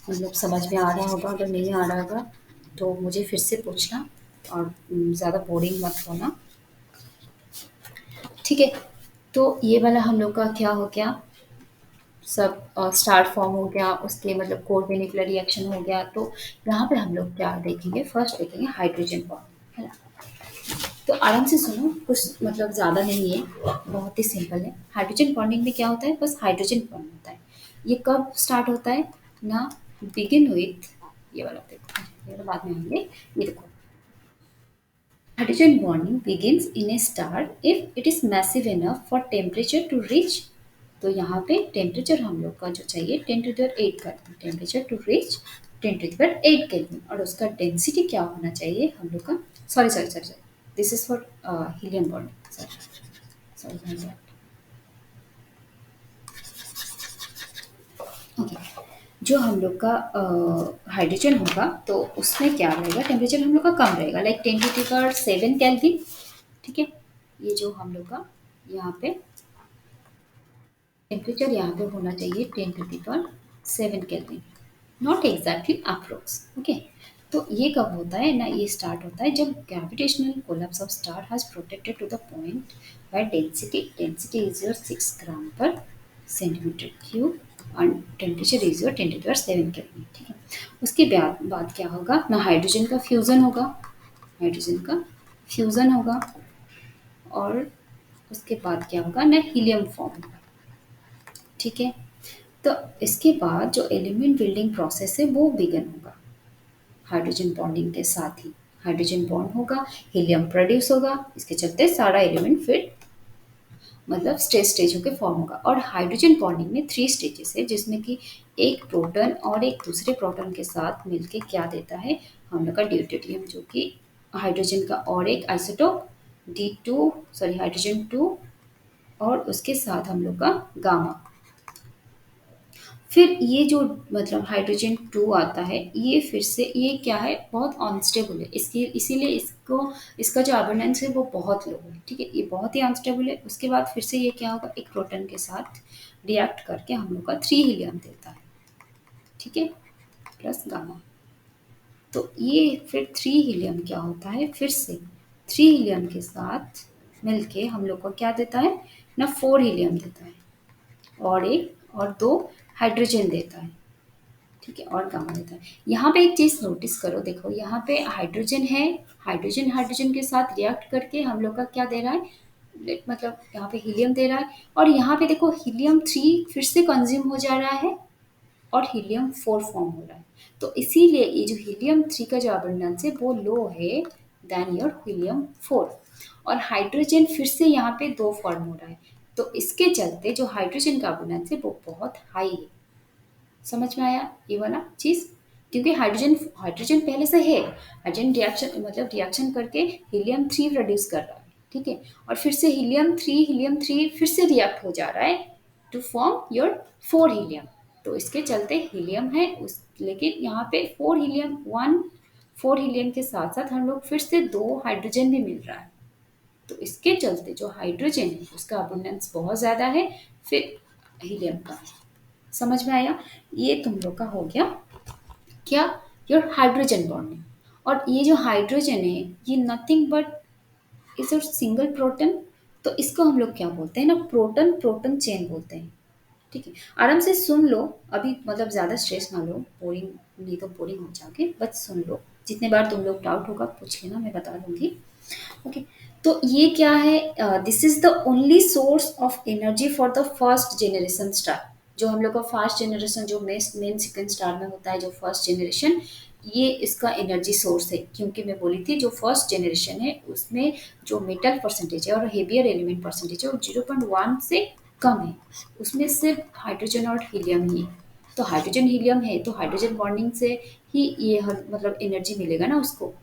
मतलब समझ में आ रहा होगा, अगर नहीं आ रहा होगा तो मुझे फिर से पूछना, और ज़्यादा बोरिंग मत होना। ठीक है, तो ये वाला हम लोग का क्या हो गया, सब स्टार फॉर्म हो गया, उसके मतलब कोर में न्यूक्लियर रिएक्शन हो गया। तो यहाँ पे हम लोग क्या देखेंगे, फर्स्ट देखेंगे हाइड्रोजन बॉन्ड, है ना। तो आराम से सुनो, कुछ मतलब ज़्यादा नहीं है, बहुत ही सिंपल है। हाइड्रोजन बॉन्डिंग में क्या होता है, बस हाइड्रोजन बॉन्ड होता है। ये कब स्टार्ट होता है ना, बिगिन विथ, ये वाला देखो, ये वाला बाद में आएंगे, ये देखो, hydrogen bonding begins in a star if it is massive enough for temperature to reach। तो यहाँ पे टेम्परेचर हम लोग का जो चाहिए 10⁸ kelvin, temperature to reach 10⁸ kelvin, और उसका डेंसिटी क्या होना चाहिए हम लोग का, sorry sorry sorry sorry, this is for helium bonding, sorry sorry, okay. जो हम लोग का हाइड्रोजन होगा तो उसमें क्या रहेगा, टेम्परेचर हम लोग का कम रहेगा, लाइक 10⁷ केल्विन। ठीक है, ये जो हम लोग का यहाँ पे टेम्परेचर यहाँ पे होना चाहिए 10⁷ kelvin, not exactly approx, okay. तो ये कब होता है ना, ये स्टार्ट होता है जब gravitational collapse of star has protected to the point where density is your 6 gram per centimetre cube और टेम्परेचर इज योर 10⁷ केल्विन। ठीक है, उसके बाद क्या होगा ना, हाइड्रोजन का फ्यूज़न होगा, हाइड्रोजन का फ्यूज़न होगा, और उसके बाद क्या होगा ना, हीलियम फॉर्म होगा। ठीक है, तो इसके बाद जो एलिमेंट बिल्डिंग प्रोसेस है वो बिगन होगा, हाइड्रोजन बॉन्डिंग के साथ ही हाइड्रोजन बॉन्ड होगा, हीलियम प्रोड्यूस होगा, इसके चलते सारा एलिमेंट फिर मतलब स्टेज स्टेज होकर फॉर्म होगा। और हाइड्रोजन बॉन्डिंग में 3 स्टेजेस है, जिसमें कि एक प्रोटॉन और एक दूसरे प्रोटॉन के साथ मिलके क्या देता है हम लोग का ड्यूटेरियम, जो कि हाइड्रोजन का और एक आइसोटोप D2, सॉरी हाइड्रोजन 2, और उसके साथ हम लोग का गामा। फिर ये जो मतलब हाइड्रोजन 2 आता है, ये फिर से ये क्या है, बहुत अनस्टेबल है, इसकी इसीलिए इसको इसका जो अबंडेंस है वो बहुत लो है। ठीक है, ये बहुत ही अनस्टेबल है। उसके बाद फिर से ये क्या होगा, एक प्रोटॉन के साथ रिएक्ट करके हम लोग का 3 हीलियम देता है। ठीक है, प्लस गामा। तो ये फिर 3 हीलियम क्या होता है, फिर से 3 हीलियम के साथ मिलके हम लोग को क्या देता है ना, 4 हीलियम देता है, और एक और 2 हाइड्रोजन देता है। ठीक है, और गामा देता है। यहाँ पे एक चीज़ नोटिस करो, देखो यहाँ पे हाइड्रोजन है, हाइड्रोजन हाइड्रोजन के साथ रिएक्ट करके हम लोग का क्या दे रहा है मतलब यहाँ पे हीलियम दे रहा है, और यहाँ पे देखो हीलियम 3 फिर से कंज्यूम हो जा रहा है और हीलियम 4 फॉर्म हो रहा है। तो इसीलिए ये जो हीलियम 3 का जो अबंडेंस है वो लो है देन योर हीलियम 4। और हाइड्रोजन फिर से यहाँ पे 2 फॉर्म हो रहा है, तो इसके चलते जो हाइड्रोजन का अबंडेंस है वो बहुत हाई है। समझ में आया ये वाला चीज़? क्योंकि हाइड्रोजन हाइड्रोजन पहले से है, हाइड्रोजन रिएक्शन मतलब रिएक्शन करके हीलियम 3 प्रोड्यूस कर रहा है, ठीक है? और फिर से हीलियम 3 फिर से रिएक्ट हो जा रहा है टू फॉर्म योर 4 हीलियम। तो इसके चलते हीलियम है उस, लेकिन यहाँ पे 4 हीलियम के साथ साथ हम लोग फिर से 2 हाइड्रोजन भी मिल रहा है। तो इसके चलते जो हाइड्रोजन है उसका अबंडेंस बहुत ज़्यादा है फिर हीलियम का। समझ में आया? ये तुम लोग का हो गया क्या, योर हाइड्रोजन बॉन्डिंग। और ये जो हाइड्रोजन है ये nothing but is a single proton. तो इसको हम लोग क्या बोलते हैं ना, प्रोटॉन प्रोटॉन चेन बोलते हैं। ठीक है, आराम से सुन लो, अभी मतलब ज़्यादा स्ट्रेस ना लो, बोरिंग नहीं तो बोरिंग हो जाओगे, बस सुन लो। जितने बार तुम लोग डाउट होगा पूछ लेना, मैं बता दूंगी। ओके, तो ये क्या है, this is the only source of energy for the first generation star. जो हम लोग का फर्स्ट जनरेशन जो मेन सेकंड स्टार में होता है, जो फर्स्ट जनरेशन, ये इसका एनर्जी सोर्स है। क्योंकि मैं बोली थी जो फर्स्ट जनरेशन है उसमें जो मेटल परसेंटेज है और हेवियर एलिमेंट परसेंटेज है वो 0.1 से कम है, उसमें सिर्फ हाइड्रोजन और हीलियम ही है। तो हाइड्रोजन हीलियम है तो हाइड्रोजन बॉन्डिंग से ही ये मतलब एनर्जी मिलेगा ना उसको।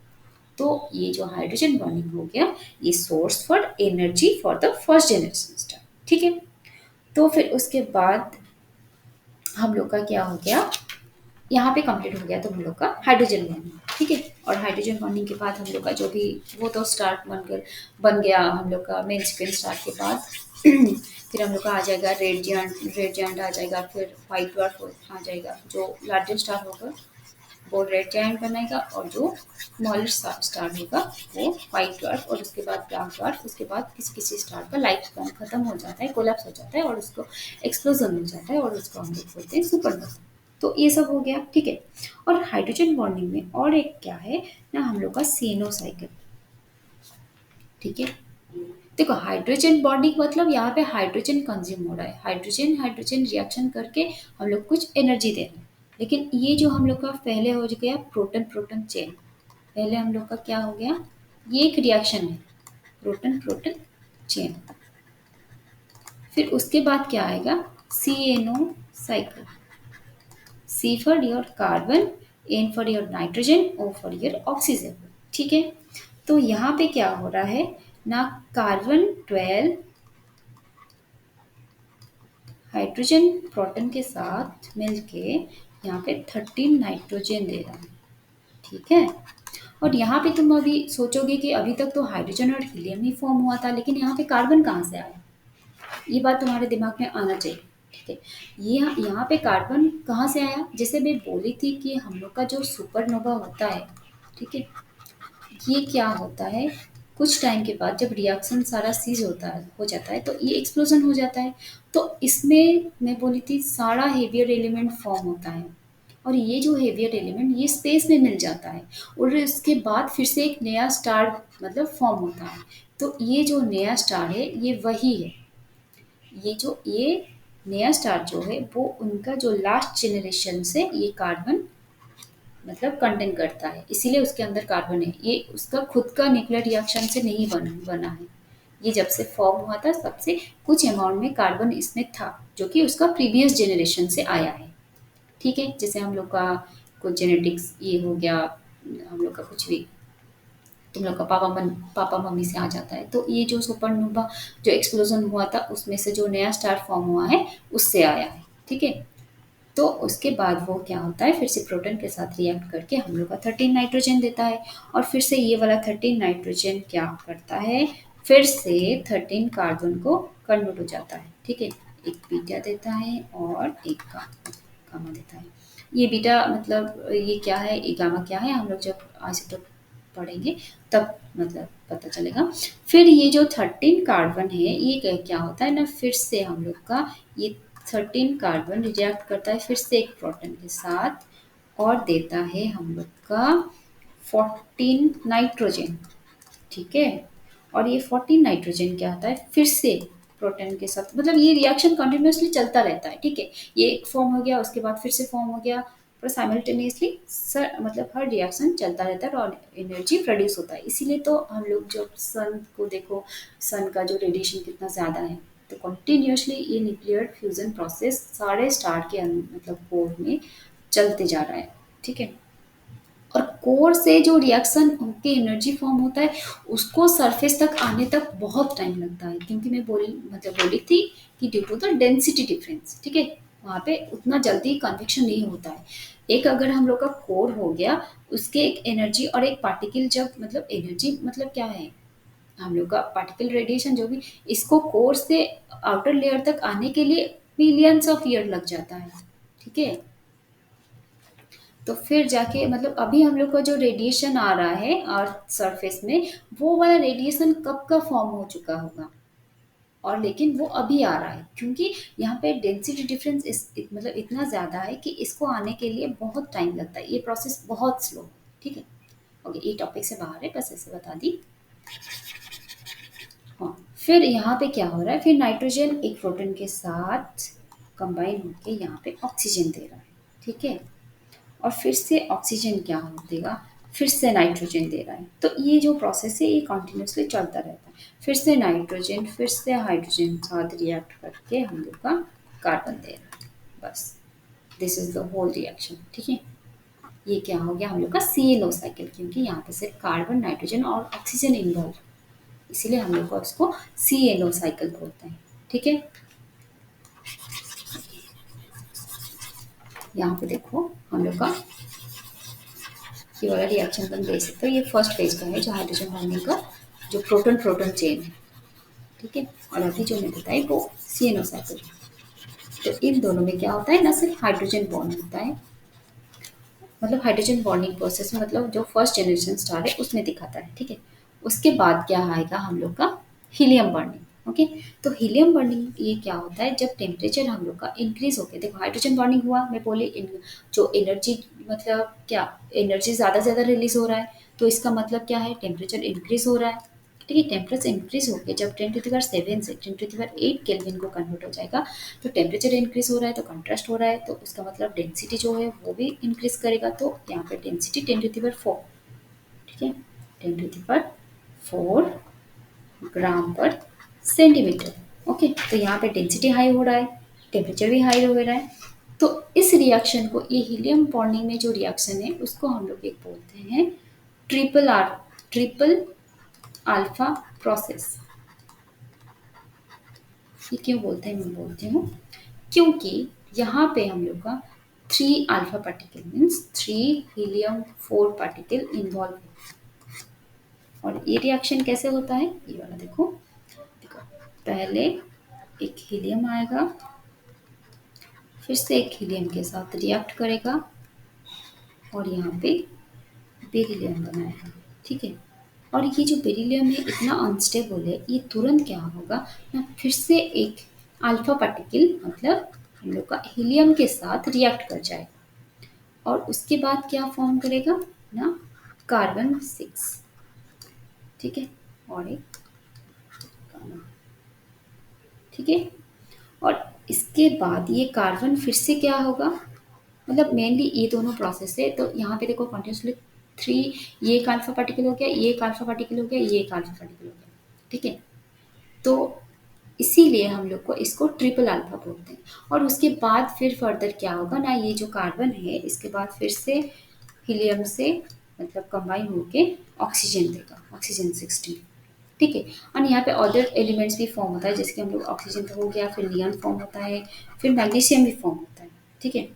तो ये जो हाइड्रोजन बॉन्डिंग हो गया ये source for energy for the first generation star. ठीक है, तो फिर उसके बाद हम लोग का क्या हो गया, यहाँ पे कंप्लीट हो गया तो हम लोग का हाइड्रोजन बॉन्डिंग। ठीक है, और हाइड्रोजन बॉन्डिंग के बाद हम लोग का जो भी वो तो स्टार बन गया हम लोग का मेन सेकेंड स्टार के बाद फिर हम लोग का आ जाएगा रेड जायंट आ जाएगा, फिर व्हाइट ड्वार्फ आ जाएगा। जो लार्जेस्ट स्टार होगा वो रेड जायंट बनाएगा, और जो स्मॉलेस्ट स्टार होगा वो व्हाइट ड्वार्फ, और उसके बाद ब्लैक ड्वार्फ। उसके बाद किसी किसी स्टार का लाइफ स्पैन खत्म हो जाता है, कोलैप्स हो जाता है और उसको एक्सप्लोजन मिल जाता है, और उसको हम लोग बोलते हैं सुपरनोवा। तो ये सब हो गया। ठीक है, और हाइड्रोजन बॉन्डिंग में और एक क्या है ना, हम लोग का सीनो साइकिल। ठीक है, देखो हाइड्रोजन बॉन्डिंग मतलब यहाँ पे हाइड्रोजन कंज्यूम हो रहा है, हाइड्रोजन हाइड्रोजन रिएक्शन करके हम लोग कुछ एनर्जी दे रहे हैं। लेकिन ये जो हम लोग का पहले हो गया प्रोटॉन प्रोटॉन चेन, पहले हम लोग का क्या हो गया, ये एक रिएक्शन है प्रोटॉन प्रोटॉन चेन। फिर उसके बाद क्या आएगा, CNO cycle. C for your carbon, N for your nitrogen, O for your oxygen. ठीक है, तो यहाँ पे क्या हो रहा है ना, कार्बन 12 हाइड्रोजन प्रोटॉन के साथ मिलके यहाँ पे 13 नाइट्रोजन दे रहा है। ठीक है, और यहाँ पे तुम अभी सोचोगे कि अभी तक तो हाइड्रोजन और हीलियम ही फॉर्म हुआ था, लेकिन यहाँ पे कार्बन कहाँ से आया, ये बात तुम्हारे दिमाग में आना चाहिए। ठीक है, ये यहाँ पे कार्बन कहाँ से आया, जैसे मैं बोली थी कि हम लोग का जो सुपरनोवा होता है, ठीक है, ये क्या होता है, कुछ टाइम के बाद जब रिएक्शन सारा सीज होता है हो जाता है तो ये एक्सप्लोजन हो जाता है। तो इसमें मैं बोली थी सारा हेवियर एलिमेंट फॉर्म होता है, और ये जो हेवियर एलिमेंट ये स्पेस में मिल जाता है, और इसके बाद फिर से एक नया स्टार मतलब फॉर्म होता है। तो ये जो नया स्टार है ये वही है, ये नया स्टार जो है वो उनका जो लास्ट जनरेशन से ये कार्बन मतलब कंटेन करता है, इसीलिए उसके अंदर कार्बन है। ये उसका खुद का न्यूक्लियर रिएक्शन से नहीं बना है, ये जब से फॉर्म हुआ था तब से कुछ अमाउंट में कार्बन इसमें था जो कि उसका प्रीवियस जनरेशन से आया है। ठीक है, जैसे हम लोग का कुछ जेनेटिक्स ये हो गया, हम लोग का कुछ भी तुम लोग का पापा मम्मी से आ जाता है। तो ये जो सुपरनोवा जो एक्सप्लोजन हुआ था उसमें से जो नया स्टार फॉर्म हुआ है उससे आया है। ठीक है, तो उसके बाद वो क्या होता है, फिर से प्रोटॉन के साथ रिएक्ट करके हम लोग का 13 नाइट्रोजन देता है, और फिर से ये वाला 13 नाइट्रोजन क्या करता है, फिर से 13 कार्बन को कन्वर्ट हो जाता है। ठीक है, एक बीटा देता है और एक गामा देता है। ये बीटा मतलब ये क्या है, ये गामा क्या है, हम लोग जब आज तक पढ़ेंगे तब मतलब पता चलेगा। फिर ये जो 13 कार्बन है ये क्या होता है ना, फिर से हम लोग का ये 13 कार्बन रिएक्ट करता है फिर से एक प्रोटॉन के साथ, और देता है हम लोग का 14 नाइट्रोजन। ठीक है, और ये 14 नाइट्रोजन क्या होता है, फिर से प्रोटॉन के साथ, मतलब ये रिएक्शन कंटिन्यूअसली चलता रहता है, ठीक है। ये एक फॉर्म हो गया, उसके बाद फिर से फॉर्म हो गया, पर साइमल्टेनियसली सर मतलब हर रिएक्शन चलता रहता है और एनर्जी प्रोड्यूस होता है। इसीलिए तो हम लोग जब सन को देखो, सन का जो रेडिएशन कितना ज़्यादा है, तो कंटिन्यूअसली ये न्यूक्लियर फ्यूजन प्रोसेस सारे स्टार के मतलब कोर में चलते जा रहा है, ठीक है। और कोर से जो रिएक्शन होके एनर्जी फॉर्म होता है, उसको सरफेस तक आने तक बहुत टाइम लगता है, क्योंकि मैं बोली थी कि due to the density difference, ठीक है, वहाँ पे उतना जल्दी कन्वेक्शन नहीं होता है। एक अगर हम लोग का कोर हो गया, उसके एक एनर्जी और एक पार्टिकल, जब मतलब एनर्जी मतलब क्या है, हम लोग का पार्टिकल रेडिएशन जो भी, इसको कोर से आउटर लेयर तक आने के लिए मिलियंस ऑफ ईयर लग जाता है, ठीक है। तो फिर जाके मतलब अभी हम लोग का जो रेडिएशन आ रहा है अर्थ सरफेस में, वो वाला रेडिएशन कब का फॉर्म हो चुका होगा, और लेकिन वो अभी आ रहा है, क्योंकि यहाँ पे डेंसिटी डिफरेंस मतलब इतना ज़्यादा है कि इसको आने के लिए बहुत टाइम लगता है, ये प्रोसेस बहुत स्लो है, ठीक है। ओके, ये टॉपिक से बाहर है, बस ऐसे बता दी। हाँ, फिर यहाँ पे क्या हो रहा है, फिर नाइट्रोजन एक प्रोटॉन के साथ कंबाइन होके यहाँ पे ऑक्सीजन दे रहा है, ठीक है। और फिर से ऑक्सीजन क्या हो देगा, फिर से नाइट्रोजन दे रहा है, तो ये जो प्रोसेस है ये कंटिन्यूसली चलता रहता है। फिर से नाइट्रोजन, फिर से हाइड्रोजन साथ रिएक्ट करके हम लोग का कार्बन दे रहा है, बस this is the whole reaction, ठीक है। ये क्या हो गया हम लोग का CNO साइकिल, क्योंकि यहाँ पे सिर्फ कार्बन, नाइट्रोजन और ऑक्सीजन इन्वॉल्व, इसीलिए हम लोग को उसको CNO साइकिल बोलते हैं, ठीक है। यहाँ पे देखो हम लोग का ये वाला रिएक्शन तुम देख सकते हो, ये फर्स्ट फेज का है, जो हाइड्रोजन बॉन्डिंग का जो प्रोटॉन प्रोटॉन चेन है, ठीक है। और अभी जो मैं बताई वो CNO साइकिल। तो इन दोनों में क्या होता है, ना सिर्फ हाइड्रोजन बॉन्ड होता है, मतलब हाइड्रोजन बॉन्डिंग प्रोसेस में, मतलब जो फर्स्ट जनरेशन स्टार है उसमें दिखाता है, ठीक है। उसके बाद क्या आएगा हम लोग का हीलियम बॉन्डिंग, ओके। तो हीलियम बॉन्डिंग ये क्या होता है, जब टेम्परेचर हम लोग का इंक्रीज होके, देखो हाइड्रोजन बॉन्डिंग हुआ, मैं बोले जो एनर्जी मतलब क्या, एनर्जी ज़्यादा से ज़्यादा रिलीज हो रहा है, तो इसका मतलब क्या है, टेम्परेचर इंक्रीज हो रहा है, ठीक है। टेम्परेचर इंक्रीज होकर जब 10⁻⁷ से 10⁸ केल्विन को कन्वर्ट हो जाएगा, तो टेम्परेचर इंक्रीज हो रहा है, तो कंट्रास्ट हो रहा है, तो उसका मतलब डेंसिटी जो है वो भी इंक्रीज करेगा, तो यहाँ पे डेंसिटी 10⁴, ठीक है, 10⁴ ग्राम पर सेंटीमीटर, ओके। तो यहाँ पे डेंसिटी हाई हो रहा है, टेम्परेचर भी हाई हो रहा है, तो इस रिएक्शन को, ये हीलियम बॉन्डिंग में जो रिएक्शन है उसको हम लोग एक बोलते हैं ट्रिपल अल्फा प्रोसेस। ये क्यों बोलते हैं, मैं बोलती हूँ, क्योंकि यहाँ पे हम लोग का 3 alpha particle means 3 helium 4 particle involve है। और ये रिएक्शन कैसे होता है, ये वाला देखो, देखो पहले एक हीलियम आएगा, फिर से एक हीलियम के साथ रिएक्ट करेगा, और यहाँ पे बेरिलियम बनाएगा, ठीक है। और ये जो बेरिलियम है इतना अनस्टेबल है, ये तुरंत क्या होगा ना, फिर से एक अल्फा पार्टिकल मतलब हम लोग का हीलियम के साथ रिएक्ट कर जाएगा, और उसके बाद क्या फॉर्म करेगा ना, कार्बन 6, ठीक है, और एक गामा, ठीक है। और इसके बाद ये कार्बन फिर से क्या होगा, मतलब मेनली ये दोनों प्रोसेस है, तो यहाँ पे देखो कंटिन्यूसली 3, ये एक अल्फा पार्टिकल हो गया, ये एक अल्फा पार्टिकल हो गया, ये एक अल्फा पार्टिकल हो गया, ठीक है। तो इसीलिए हम लोग को इसको ट्रिपल अल्फा बोलते हैं। और उसके बाद फिर फर्दर क्या होगा ना, ये जो कार्बन है इसके बाद फिर से हीलियम से मतलब कंबाइन होके ऑक्सीजन देगा, ऑक्सीजन 16, ठीक है। और यहाँ पे अदर एलिमेंट्स भी फॉर्म होता है, जैसे कि हम लोग ऑक्सीजन तो हो गया, फिर नियॉन फॉर्म होता है, फिर मैग्नीशियम भी फॉर्म होता है, ठीक है।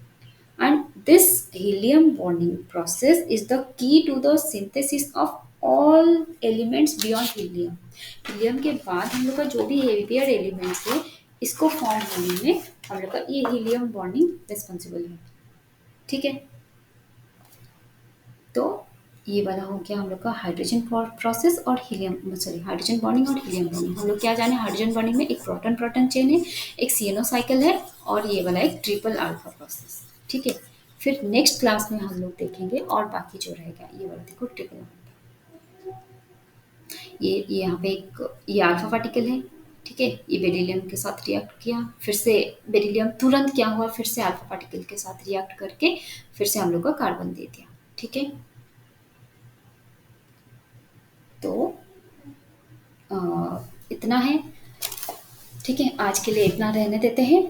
And this helium bonding process is the key to the synthesis of all elements beyond helium. Helium के बाद हम लोग का जो भी heavier elements है, इसको फॉर्म होने में हम लोग का ये helium bonding responsible है, ठीक है। तो ये वाला हो गया हम लोग का हाइड्रोजन प्रोसेस और हीलियम, सॉरी हाइड्रोजन बॉन्डिंग और हीलियम बॉन्डिंग। हम लोग क्या जाने, हाइड्रोजन बॉन्डिंग में एक प्रोटॉन प्रोटॉन चेन है, एक CNO साइकिल है, और ये वाला एक ट्रिपल अल्फा प्रोसेस, ठीक है। फिर नेक्स्ट क्लास में हम लोग देखेंगे और बाकी जो रहेगा, ये वाला देखो ट्रिपल अल्फा। ये यहाँ पे एक ये अल्फा पार्टिकल है, ठीक है? ये बेरिलियम के साथ रिएक्ट किया, फिर से बेरिलियम तुरंत क्या हुआ, फिर से अल्फा पार्टिकल के साथ रिएक्ट करके फिर से हम लोग को कार्बन दे दिया, ठीक है? तो अ, इतना है, ठीक है? आज के लिए इतना रहने देते हैं।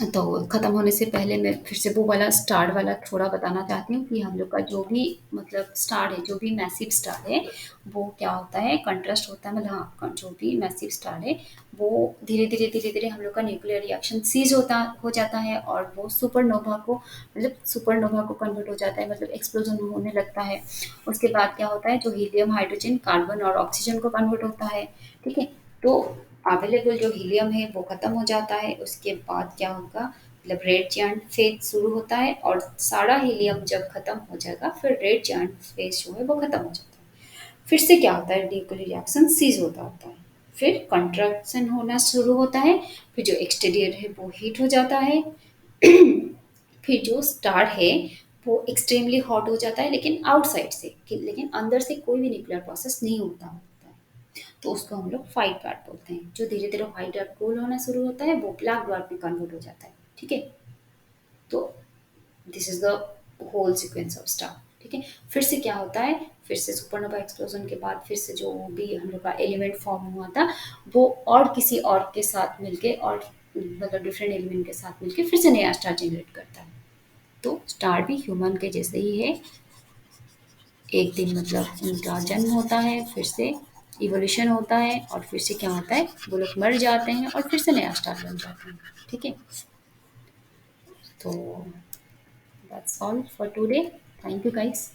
तो ख़त्म होने से पहले मैं फिर से वो वाला स्टार वाला थोड़ा बताना चाहती हूँ कि हम लोग का जो भी मतलब स्टार है, जो भी मैसिव स्टार है, वो क्या होता है, कंट्रास्ट होता है, मतलब हाँ, जो भी मैसिव स्टार है, वो धीरे-धीरे हम लोग का न्यूक्लियर रिएक्शन सीज़ होता हो जाता है और वो सुपरनोवा को मतलब सुपरनोवा को कन्वर्ट हो जाता है, मतलब एक्सप्लोज़न होने लगता है। उसके बाद क्या होता है, जो हीलियम, हाइड्रोजन, कार्बन और ऑक्सीजन को कन्वर्ट होता है, ठीक है? तो अवेलेबल जो हीलियम है वो ख़त्म हो जाता है, उसके बाद क्या होगा, मतलब रेड जायंट फेज शुरू होता है और सारा हीलियम जब ख़त्म हो जाएगा फिर रेड जायंट फेज जो है वो ख़त्म हो जाता है। फिर से क्या होता है, न्यूक्लियर रिएक्शन सीज होता है, फिर कंट्रैक्शन होना शुरू होता है, फिर जो एक्सटीरियर है वो हीट हो जाता है, फिर जो स्टार है वो एक्सट्रीमली हॉट हो जाता है, लेकिन आउटसाइड से लेकिन अंदर से कोई भी न्यूक्लियर प्रोसेस नहीं होता है। तो उसको हम लोग व्हाइट ड्वार्फ बोलते हैं। जो धीरे धीरे व्हाइट ड्वार्फ गोल होना शुरू होता है वो ब्लैक ड्वार्फ में कन्वर्ट हो जाता है, ठीक है? तो this is the whole sequence of star, ठीक है? फिर से क्या होता है, फिर से सुपरनोवा एक्सप्लोजन के बाद फिर से जो भी हम लोग का एलिमेंट फॉर्म हुआ था वो और किसी और के साथ मिलके और मतलब डिफरेंट एलिमेंट के साथ मिलके फिर से नया स्टार जनरेट करता है। तो स्टार भी ह्यूमन के जैसे ही है, एक दिन मतलब उनका जन्म होता है, फिर से इवोल्यूशन होता है और फिर से क्या होता है, वो लोग मर जाते हैं और फिर से नया स्टार बन जाते हैं, ठीक है? तो that's all for today. Thank you guys.